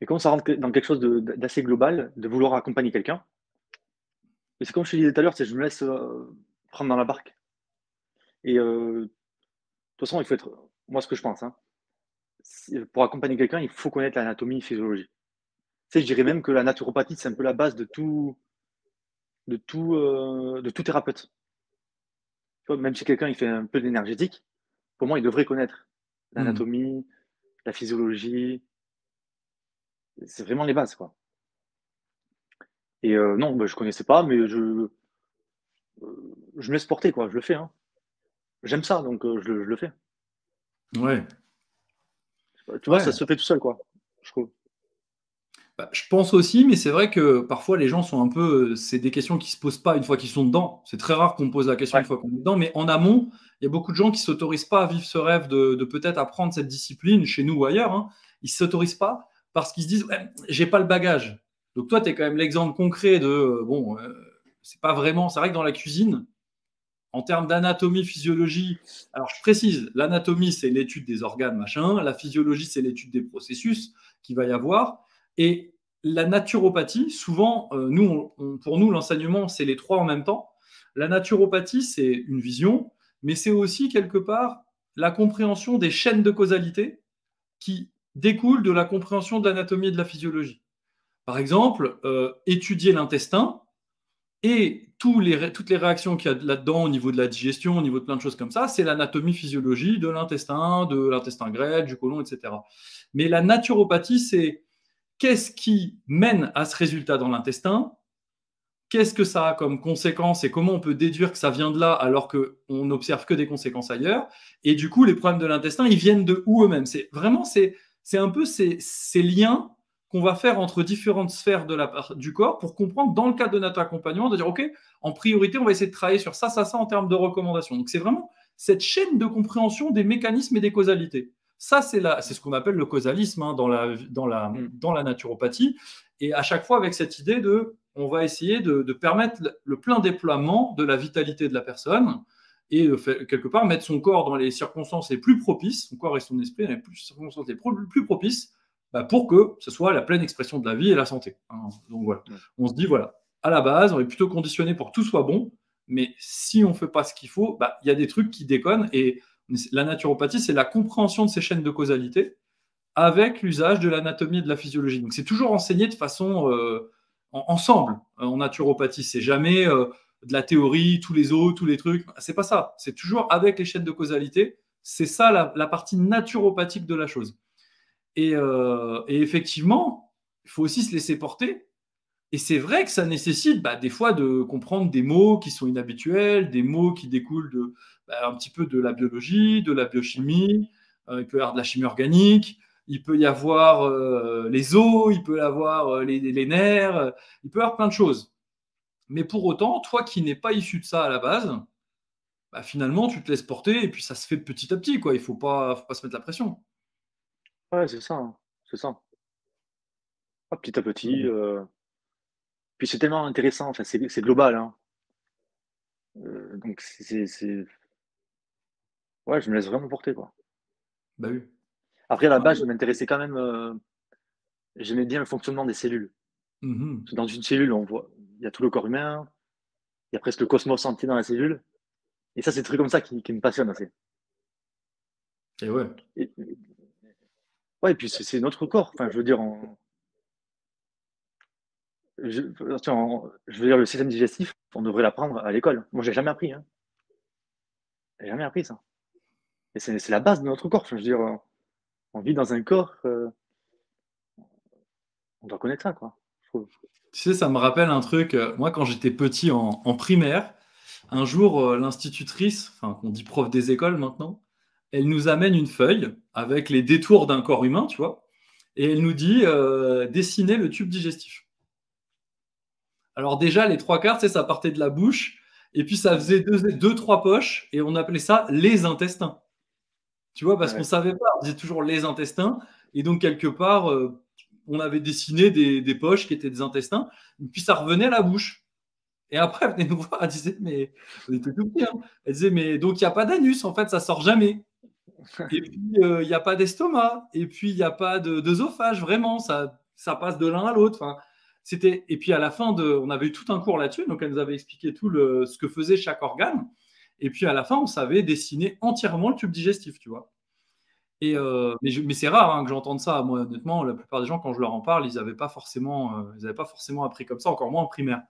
Et comment ça rentre dans quelque chose d'assez global, de vouloir accompagner quelqu'un. Mais c'est comme je te disais tout à l'heure, c'est je me laisse, prendre dans la barque et de toute façon, il faut être moi, ce que je pense, hein, pour accompagner quelqu'un, il faut connaître l'anatomie, physiologie. Tu sais, je dirais même que la naturopathie, c'est un peu la base de tout thérapeute. Tu vois? Même si quelqu'un, il fait un peu d'énergétique, pour moi, il devrait connaître Mmh. l'anatomie, la physiologie, c'est vraiment les bases, quoi. Et non, bah, je connaissais pas, mais je me laisse porter, quoi, je le fais, hein. J'aime ça, donc je le fais. Ouais, Tu vois, ça ouais. se fait tout seul, quoi, je trouve. Bah, je pense aussi, mais c'est vrai que parfois les gens sont un peu, c'est des questions qui se posent pas une fois qu'ils sont dedans. C'est très rare qu'on me pose la question une Ouais, fois qu'on est dedans, mais en amont, il y a beaucoup de gens qui s'autorisent pas à vivre ce rêve de peut-être apprendre cette discipline chez nous ou ailleurs, hein. Ils s'autorisent pas parce qu'ils se disent: «Ouais, j'ai pas le bagage». Donc toi, tu es quand même l'exemple concret de, bon, c'est pas vraiment c'est vrai que dans la cuisine, en termes d'anatomie, physiologie, alors je précise, l'anatomie, c'est l'étude des organes, machin, la physiologie, c'est l'étude des processus qu'il va y avoir, et la naturopathie, souvent, pour nous, l'enseignement, c'est les trois en même temps. La naturopathie, c'est une vision, mais c'est aussi quelque part la compréhension des chaînes de causalité qui découlent de la compréhension de l'anatomie et de la physiologie. Par exemple, étudier l'intestin, et toutes les réactions qu'il y a là-dedans au niveau de la digestion, au niveau de plein de choses comme ça, c'est l'anatomie physiologie de l'intestin grêle, du côlon, etc. Mais la naturopathie, c'est qu'est-ce qui mène à ce résultat dans l'intestin, qu'est-ce que ça a comme conséquence et comment on peut déduire que ça vient de là alors qu'on n'observe que des conséquences ailleurs. Et du coup, les problèmes de l'intestin, ils viennent de où eux-mêmes. C'est vraiment, c'est un peu ces liens qu'on va faire entre différentes sphères du corps pour comprendre, dans le cadre de notre accompagnement, de dire, OK, en priorité, on va essayer de travailler sur ça, ça, ça en termes de recommandations. Donc, c'est vraiment cette chaîne de compréhension des mécanismes et des causalités. Ça, c'est ce qu'on appelle le causalisme, hein, mmh, dans la naturopathie. Et à chaque fois, avec cette idée on va essayer de permettre le plein déploiement de la vitalité de la personne et quelque part mettre son corps dans les circonstances les plus propices, son corps et son esprit dans les circonstances les plus propices, bah, pour que ce soit la pleine expression de la vie et la santé, hein. Donc voilà, ouais. on se dit voilà, à la base, on est plutôt conditionné pour que tout soit bon, mais si on ne fait pas ce qu'il faut, bah, y a des trucs qui déconnent, et la naturopathie, c'est la compréhension de ces chaînes de causalité avec l'usage de l'anatomie et de la physiologie. Donc c'est toujours enseigné de façon ensemble en naturopathie. C'est jamais de la théorie, tous les os, tous les trucs. C'est pas ça. C'est toujours avec les chaînes de causalité. C'est ça la partie naturopathique de la chose. Et effectivement, il faut aussi se laisser porter. Et c'est vrai que ça nécessite bah, des fois de comprendre des mots qui sont inhabituels, des mots qui découlent un petit peu de la biologie, de la biochimie. Il peut y avoir de la chimie organique, il peut y avoir les os, il peut y avoir les nerfs, il peut y avoir plein de choses. Mais pour autant, toi qui n'es pas issu de ça à la base, bah, finalement, tu te laisses porter et puis ça se fait petit à petit, quoi. Il faut pas se mettre la pression. Ouais, c'est ça, hein, c'est ça. Ah, petit à petit, puis c'est tellement intéressant, enfin, c'est global, hein, donc c'est ouais, je me laisse vraiment porter, quoi. Bah oui. Après à la Ouais, base, je ouais. m'intéressais quand même, j'aimais bien le fonctionnement des cellules. Mhm. Parce que dans une cellule, on voit il y a tout le corps humain, il y a presque le cosmos entier dans la cellule et ça, c'est des trucs comme ça qui me passionnent assez Et ouais. et ouais et puis c'est notre corps, enfin, je veux dire, je veux dire le système digestif, on devrait l'apprendre à l'école. Moi, j'ai jamais appris, hein. J'ai jamais appris ça et c'est la base de notre corps. Enfin, je veux dire, on vit dans un corps, on doit connaître ça, quoi, je trouve. Tu sais, ça me rappelle un truc, moi quand j'étais petit en primaire, un jour, l'institutrice, enfin qu'on dit prof des écoles maintenant, elle nous amène une feuille avec les détours d'un corps humain, tu vois? Et elle nous dit, «Dessinez le tube digestif». Alors déjà les 3/4, tu sais, ça partait de la bouche et puis ça Mmh. faisait deux 3 poches et on appelait ça les intestins. Tu vois? Parce qu'on Ouais. savait pas, on disait toujours les intestins, et donc quelque part, on avait dessiné des poches qui étaient des intestins, et puis ça revenait à la bouche. Et après, elle venait nous voir, elle disait: «Mais» on était tout petits, hein. Elle disait: «Mais donc il y a pas d'anus, en fait, ça sort jamais. Et puis, il y a pas d'estomac et puis il y a pas d'œsophage, vraiment, ça passe de l'un à l'autre». Enfin, c'était et puis à la fin on avait eu tout un cours là-dessus, donc elle nous avait expliqué ce que faisait chaque organe. Et puis à la fin, on savait dessiner entièrement le tube digestif, tu vois. Mais c'est rare que j'entende ça. Moi, honnêtement, la plupart des gens, quand je leur en parle, ils n'avaient pas forcément appris comme ça, encore moins en primaire.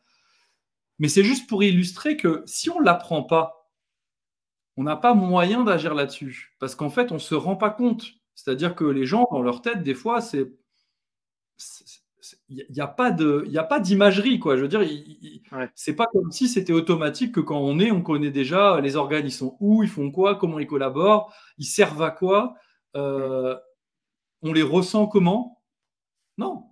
Mais c'est juste pour illustrer que si on ne l'apprend pas, on n'a pas moyen d'agir là-dessus. Parce qu'en fait, on ne se rend pas compte. C'est-à-dire que les gens, dans leur tête, des fois, il n'y a pas d'imagerie, quoi. Je veux dire, Ouais. c'est pas comme si c'était automatique que quand on connaît déjà les organes, ils sont où, ils font quoi, comment ils collaborent, ils servent à quoi, euh, on les ressent comment. Non,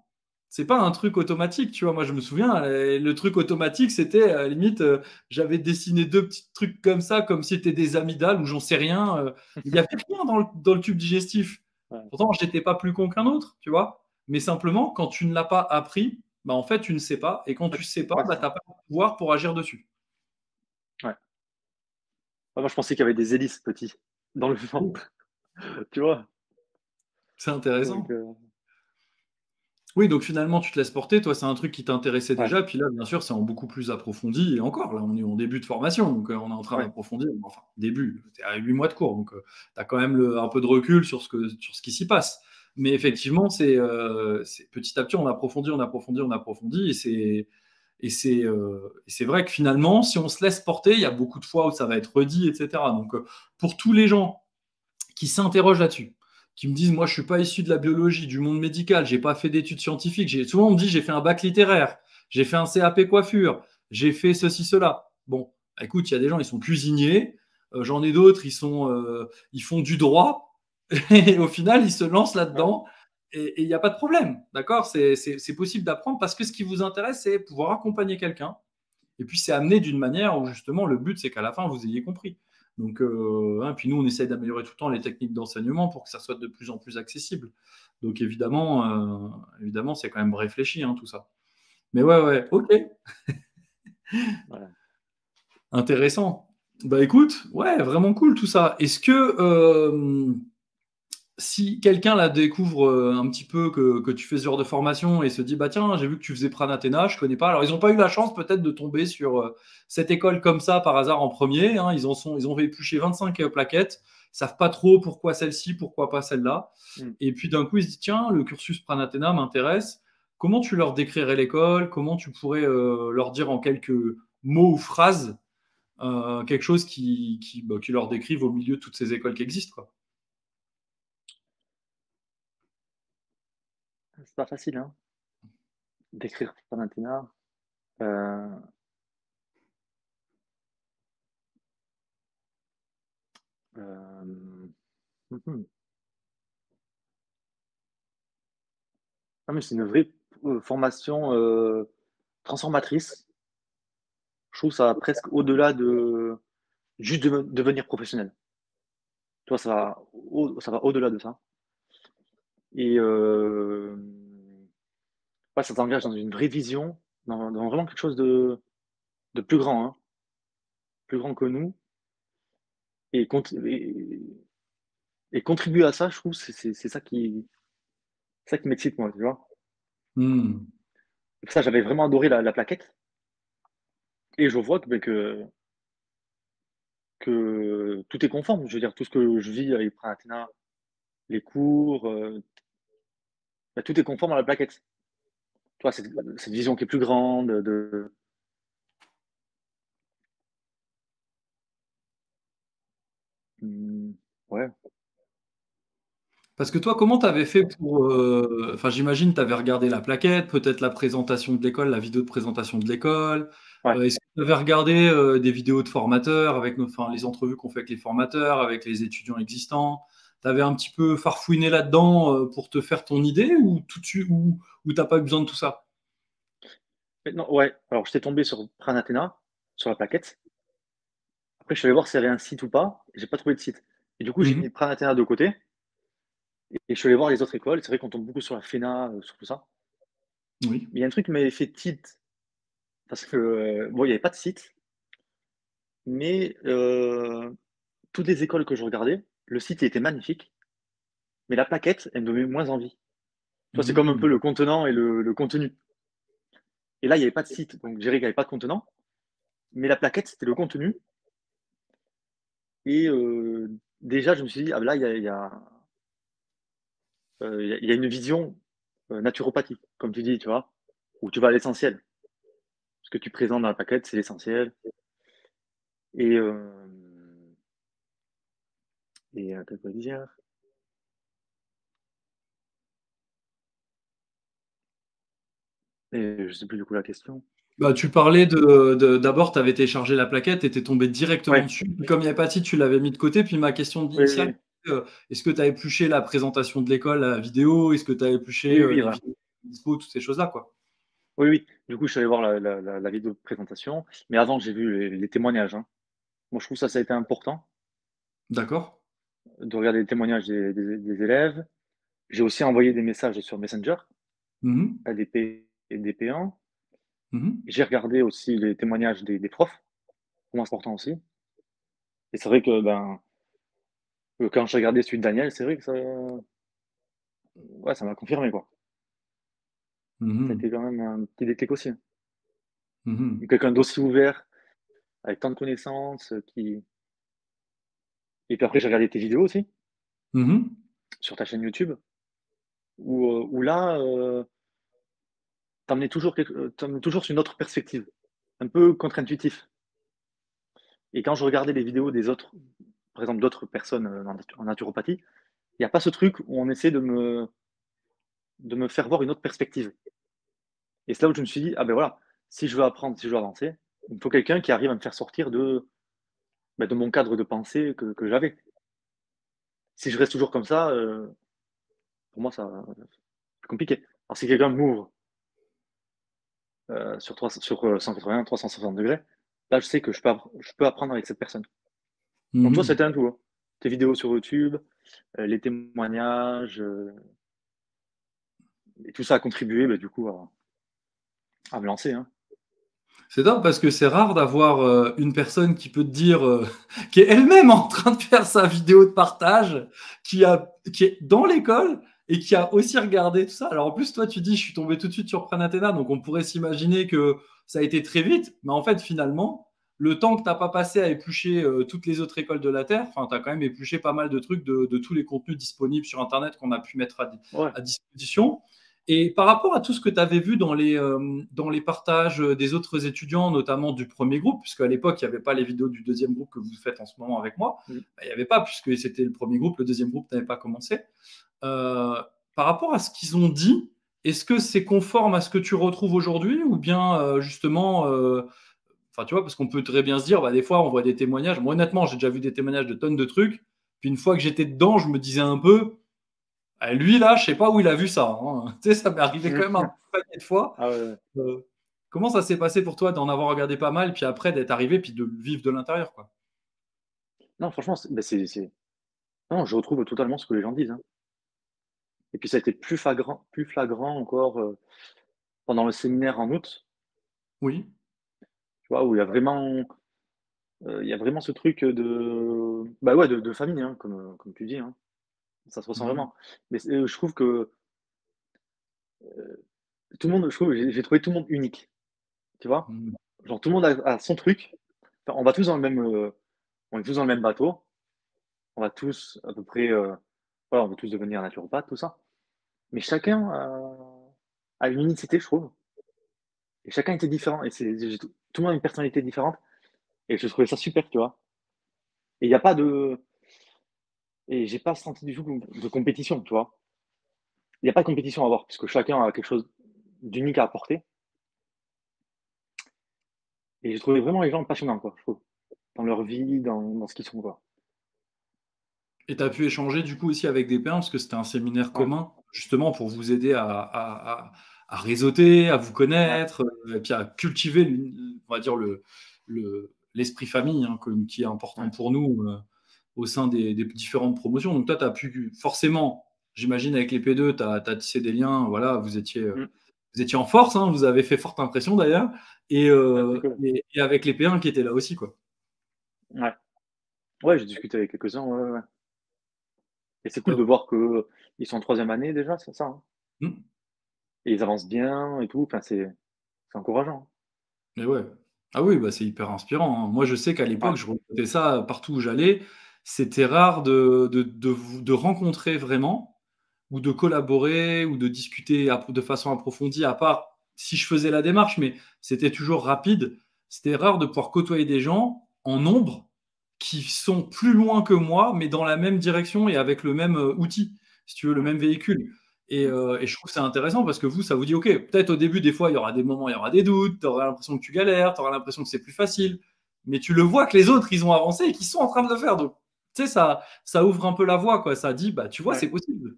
c'est pas un truc automatique, tu vois. Moi, je me souviens, le truc automatique, c'était à la limite, j'avais dessiné deux petits trucs comme ça, comme si c'était des amygdales ou j'en sais rien. Il n'y avait rien dans le tube digestif. Ouais. Pourtant, j'étais pas plus con qu'un autre, tu vois. Mais simplement, quand tu ne l'as pas appris, bah, en fait, tu ne sais pas. Et quand tu sais pas, Ouais, bah, c'est tu ça. n'as pas le pouvoir pour agir dessus. Ouais. Ouais, moi, je pensais qu'il y avait des hélices petits dans le ventre, tu vois? C'est Donc, intéressant. Oui, donc finalement, tu te laisses porter. Toi, c'est un truc qui t'intéressait ouais, déjà. Puis là, bien sûr, c'est en beaucoup plus approfondi. Et encore, là, on est en début de formation. Donc, on est en train ouais, d'approfondir. Enfin, début, tu es à 8 mois de cours. Donc, tu as quand même un peu de recul sur ce qui s'y passe. Mais mmh, effectivement, c'est petit à petit, on approfondit, on approfondit, on approfondit. Et c'est vrai que finalement, si on se laisse porter, il y a beaucoup de fois où ça va être redit, etc. Donc, pour tous les gens qui s'interrogent là-dessus, qui me disent, moi, je suis pas issu de la biologie, du monde médical, j'ai pas fait d'études scientifiques. Souvent, on me dit, j'ai fait un bac littéraire, j'ai fait un CAP coiffure, j'ai fait ceci, cela. Bon, écoute, il y a des gens, ils sont cuisiniers, j'en ai d'autres, ils font du droit, et au final, ils se lancent ouais, là-dedans, et il n'y a pas de problème, d'accord. C'est possible d'apprendre parce que ce qui vous intéresse, c'est pouvoir accompagner quelqu'un et puis c'est amené d'une manière où justement le but c'est qu'à la fin vous ayez compris. Donc, puis nous on essaye d'améliorer tout le temps les techniques d'enseignement pour que ça soit de plus en plus accessible. Donc évidemment c'est quand même réfléchi tout ça. Mais ouais, ouais, ok, voilà. intéressant. Bah écoute, ouais, vraiment cool tout ça. Est-ce que si quelqu'un la découvre un petit peu que tu fais ce genre de formation et se dit bah tiens j'ai vu que tu faisais Pranathéna, je connais pas. Alors ils n'ont pas eu la chance peut-être de tomber sur cette école comme ça par hasard en premier. Ils ont épluché 25 plaquettes, savent pas trop pourquoi celle-ci, pourquoi pas celle-là. Mmh. Et puis d'un coup ils se disent tiens le cursus Pranathéna m'intéresse. Comment tu leur décrirais l'école? Comment tu pourrais leur dire en quelques mots ou phrases quelque chose qui leur décrive au milieu de toutes ces écoles qui existent quoi. C'est pas facile, hein, d'écrire Fiorentina. Heu, mmh mh. Non, mais c'est une vraie formation, transformatrice. Je trouve ça va presque au-delà de juste devenir professionnel. Tu vois, ça va au-delà de ça et ouais, ça t'engage dans une vraie vision, dans vraiment quelque chose de plus grand, hein, plus grand que nous et cont et contribuer à ça, je trouve, c'est ça qui m'excite moi, tu vois? Hmm. Ça, j'avais vraiment adoré la plaquette et je vois que, beh, que tout est conforme. Je veux dire, tout ce que je vis avec Pratena, les cours, bah, tout est conforme à la plaquette. Tu vois, cette vision qui est plus grande de mmh, ouais, Parce que toi, comment tu avais fait pour, enfin, j'imagine, tu avais regardé la plaquette, peut-être la présentation de l'école, la vidéo de présentation de l'école. ouais. Est-ce que tu avais regardé, des vidéos de formateurs avec enfin, les entrevues qu'on fait avec les formateurs, avec les étudiants existants? Tu avais un petit peu farfouiné là-dedans, pour te faire ton idée ou tout de suite ou tu as pas eu besoin de tout ça? Mais non, ouais, alors j'étais tombé sur Pranathéna, sur la plaquette. Après, je suis allé voir s'il y avait un site ou pas, j'ai pas trouvé de site et du coup, j'ai Mmh. mis Pranathéna de côté et je suis allé voir les autres écoles. C'est vrai qu'on tombe beaucoup sur la FENA, sur tout ça. Oui. Mais il y a un truc qui m'avait fait tilt parce que, bon, il y avait pas de site, mais toutes les écoles que je regardais, le site il était magnifique, mais la plaquette, elle me donnait moins envie. Tu vois, c'est comme un peu Mmh. le contenant et le contenu. Et là, il y avait pas de site, donc je dirais qu'il y avait pas de contenant, mais la plaquette, c'était le contenu. Et déjà, je me suis dit: «Ah bah là, il y a une vision, naturopathie», comme tu dis, tu vois? Où tu vas à l'essentiel. Ce que tu présentes dans la plaquette, c'est l'essentiel. Et qu'est-ce que je dire? Et je sais plus du coup la question. Bah, tu parlais d'abord, tu avais téléchargé la plaquette et tu es tombé directement Ouais, dessus. Puis comme il y a pas de site, tu l'avais mis de côté. Puis ma question oui, oui, initiale, oui. est-ce que tu as épluché la présentation de l'école, la vidéo? Est-ce que tu as épluché, Oui, oui, les voilà. vidéos dispo, toutes ces choses-là, quoi? Oui, oui. Du coup, je suis allé voir la vidéo de présentation, mais avant, j'ai vu les témoignages, hein. Moi, je trouve ça a été important D'accord. de regarder les témoignages des élèves. J'ai aussi envoyé des messages sur Messenger Mmh mh. à des P et des P1. Mmh mh. J'ai regardé aussi les témoignages des profs, vraiment important aussi. Et c'est vrai que, ben, quand j'ai regardé celui de Daniel, c'est vrai que ça ouais, ça m'a confirmé, quoi. Mmh Ça a mh. été quand même un petit déclic aussi. Mmh mh. Quelqu'un d'aussi ouvert, avec tant de connaissances, qui et puis après j'ai regardé tes vidéos aussi, Mmh mh. sur ta chaîne YouTube, où là, tu emmenais toujours sur une autre perspective, un peu contre-intuitif. Et quand je regardais les vidéos des autres, par exemple d'autres personnes, en naturopathie, il y a pas ce truc où on essaie de me faire voir une autre perspective. Et c'est là où je me suis dit: «Ah ben voilà, si je veux apprendre, si je veux avancer, il me faut quelqu'un qui arrive à me faire sortir de mon cadre de pensée que j'avais. Si je reste toujours comme ça, pour moi ça c'est compliqué. Alors si quelqu'un m'ouvre, sur 180-360 degrés, là je sais que je peux apprendre avec cette personne. Mmh Donc toi, mh. c'était un tout, hein. Tes vidéos sur YouTube, les témoignages, et tout ça a contribué, bah, du coup à me lancer, hein. C'est dingue parce que c'est rare d'avoir, une personne qui peut te dire, qui est elle-même en train de faire sa vidéo de partage, qui est dans l'école et qui a aussi regardé tout ça. Alors en plus, toi, tu dis: «Je suis tombé tout de suite sur Prenatena», donc on pourrait s'imaginer que ça a été très vite, mais en fait, finalement, le temps que tu as pas passé à éplucher, toutes les autres écoles de la terre, enfin, tu as quand même épluché pas mal de trucs de tous les contenus disponibles sur internet qu'on a pu mettre Ouais. à disposition. Et par rapport à tout ce que tu avais vu dans les partages des autres étudiants, notamment du premier groupe, puisqu'à l'époque, il n'y avait pas les vidéos du deuxième groupe que vous faites en ce moment avec moi, Mmh. bah, il n'y avait pas, puisque c'était le premier groupe, le deuxième groupe n'avait pas commencé. Euh, Par rapport à ce qu'ils ont dit, est-ce que c'est conforme à ce que tu retrouves aujourd'hui ou bien justement, enfin tu vois, parce qu'on peut très bien se dire, bah, des fois on voit des témoignages, moi honnêtement j'ai déjà vu des témoignages de tonnes de trucs, puis une fois que j'étais dedans, je me disais un peu, ah, lui, là, je sais pas où il a vu ça, hein. Tu sais, ça m'est arrivé quand même un paquet de fois. Ah ouais, ouais. Comment ça s'est passé pour toi d'en avoir regardé pas mal, puis après d'être arrivé, puis de le vivre de l'intérieur, quoi? Non, franchement, c'est non, je retrouve totalement ce que les gens disent, hein. Et puis ça a été plus flagrant encore, pendant le séminaire en août, Oui. tu vois? Où il y a vraiment ce truc, bah, ouais, de famille, hein, comme tu dis, hein. Ça se ressent Mmh mh. vraiment. Mais je trouve que tout le monde je trouve j'ai trouvé tout le monde unique, tu vois? Mmh. Genre tout le monde a son truc. Enfin, on est tous dans le même bateau. On va tous à peu près, voilà, on veut tous devenir naturopathe, tout ça. Mais chacun a une unicité, je trouve. Et chacun était différent et tout le monde a une personnalité différente et je trouvais ça super, tu vois? Et il y a pas de et j'ai pas senti du tout de compétition, tu vois? Il y a pas de compétition à avoir puisque chacun a quelque chose d'unique à apporter et j'ai trouvé vraiment les gens passionnants, quoi, je trouve. Dans leur vie, dans ce qu'ils sont, quoi. Et tu as pu échanger, du coup, aussi avec des pairs, parce que c'était un séminaire Ouais, commun, justement pour vous aider à réseauter, à vous ouais. connaître, et puis à cultiver on va dire l'esprit famille, hein, qui est important Ouais. pour nous, au sein des différentes promotions. Donc toi, tu as pu forcément, j'imagine avec les P2, tu as tissé des liens, voilà, Mmh. vous étiez en force, hein, vous avez fait forte impression d'ailleurs et Ouais, c'était cool. avec les P1 qui étaient là aussi, quoi. Ouais. Ouais, j'ai discuté avec quelques-uns, ouais, ouais, ouais. Et c'est cool de Top. voir qu'ils sont en troisième année déjà, c'est ça, hein? Mmh. Et ils avancent bien et tout, enfin c'est c'est encourageant. Mais ouais. Ah oui, bah, c'est hyper inspirant, hein. Moi, je sais qu'à Ouais, l'époque, je regardais ça partout où j'allais. C'était rare de rencontrer vraiment ou de collaborer ou de discuter de façon approfondie, à part si je faisais la démarche, mais c'était toujours rapide. C'était rare de pouvoir côtoyer des gens en nombre qui sont plus loin que moi, mais dans la même direction et avec le même outil, si tu veux, le ouais. même véhicule. Mmh. Et je trouve que c'est intéressant parce que vous, ça vous dit, OK, peut-être au début, des fois, il y aura des moments, il y aura des doutes, tu auras l'impression que tu galères, tu auras l'impression que c'est plus facile, mais tu le vois que les autres, ils ont avancé et qu'ils sont en train de le faire. Donc, tu sais, ça ouvre un peu la voie, quoi. Ça dit, bah, tu vois, Ouais, c'est possible.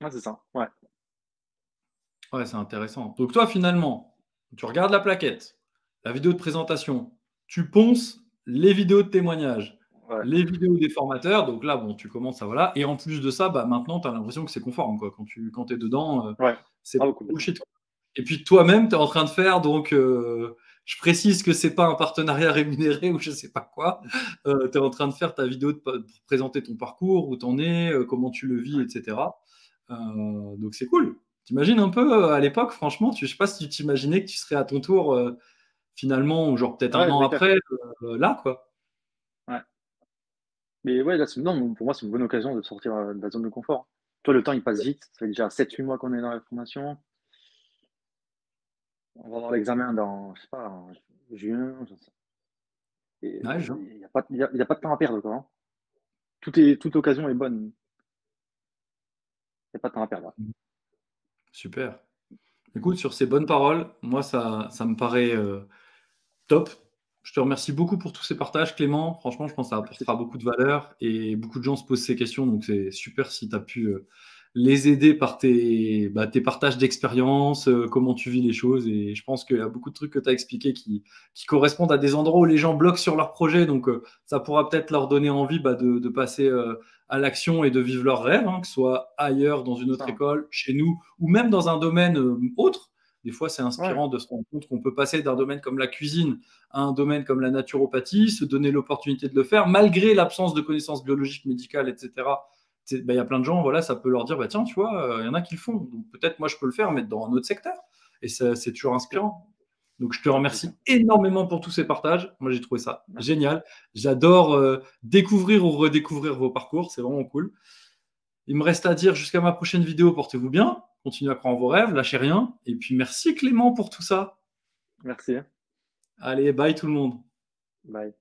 ouais, c'est ça, ouais, Ouais, c'est intéressant. Donc toi, finalement, tu regardes la plaquette, la vidéo de présentation, tu ponces les vidéos de témoignages, ouais, les vidéos des formateurs. Donc là, bon, tu commences à voilà. Et en plus de ça, bah, maintenant, tu as l'impression que c'est conforme, quoi. Quand tu es dedans, ouais. c'est Ah pas oui, complètement. bullshit, quoi. Et puis toi-même, tu es en train de faire, donc je précise que c'est pas un partenariat rémunéré ou je sais pas quoi. Tu es en train de faire ta vidéo pour présenter ton parcours, où tu en es, comment tu le vis, Ouais. etc. Donc c'est cool. T'imagines un peu à l'époque, franchement, je sais pas si tu t'imaginais que tu serais à ton tour finalement, ou genre peut-être un Ouais, an c'est clair. après, là, quoi. Ouais. Mais ouais, là, c'est non, pour moi, c'est une bonne occasion de sortir, de la zone de confort. Toi, le temps, il passe vite. Ça fait déjà 7-8 mois qu'on est dans la formation. On va avoir l'examen dans, je sais pas, en juin, j'en sais et Ouais, il y a pas il y a pas de temps à perdre, quoi, hein. Toute occasion est bonne. Il y a pas de temps à perdre, ouais. super. Écoute, sur ces bonnes paroles, moi ça me paraît, top. Je te remercie beaucoup pour tous ces partages, Clément. Franchement, je pense que ça Merci. apportera beaucoup de valeur et beaucoup de gens se posent ces questions, donc c'est super si tu as pu, les aider par tes partages d'expérience, comment tu vis les choses et je pense qu'il y a beaucoup de trucs que tu as expliqués qui correspondent à des endroits où les gens bloquent sur leur projet, donc ça pourra peut-être leur donner envie, bah, de passer, à l'action et de vivre leurs rêves, hein, que ce soit ailleurs, dans une C'est autre ça, hein. école, chez nous ou même dans un domaine, autre. Des fois, c'est Ouais, inspirant de se rendre compte qu'on peut passer d'un domaine comme la cuisine à un domaine comme la naturopathie, se donner l'opportunité de le faire, malgré l'absence de connaissances biologiques, médicales, etc. Il y a plein de gens, voilà, ça peut leur dire, bah, tiens, tu vois, il y en a qui le font. Donc peut-être moi, je peux le faire, mais dans un autre secteur. Et c'est toujours c'est clair. inspirant. Donc je te C'est clair. remercie énormément pour tous ces partages. Moi, j'ai trouvé ça Merci. génial. J'adore découvrir ou redécouvrir vos parcours. C'est vraiment cool. Il me reste à dire jusqu'à ma prochaine vidéo, portez-vous bien, continuez à croire en vos rêves, lâchez rien. Et puis merci Clément pour tout ça. Merci, hein. Allez, bye tout le monde. Bye.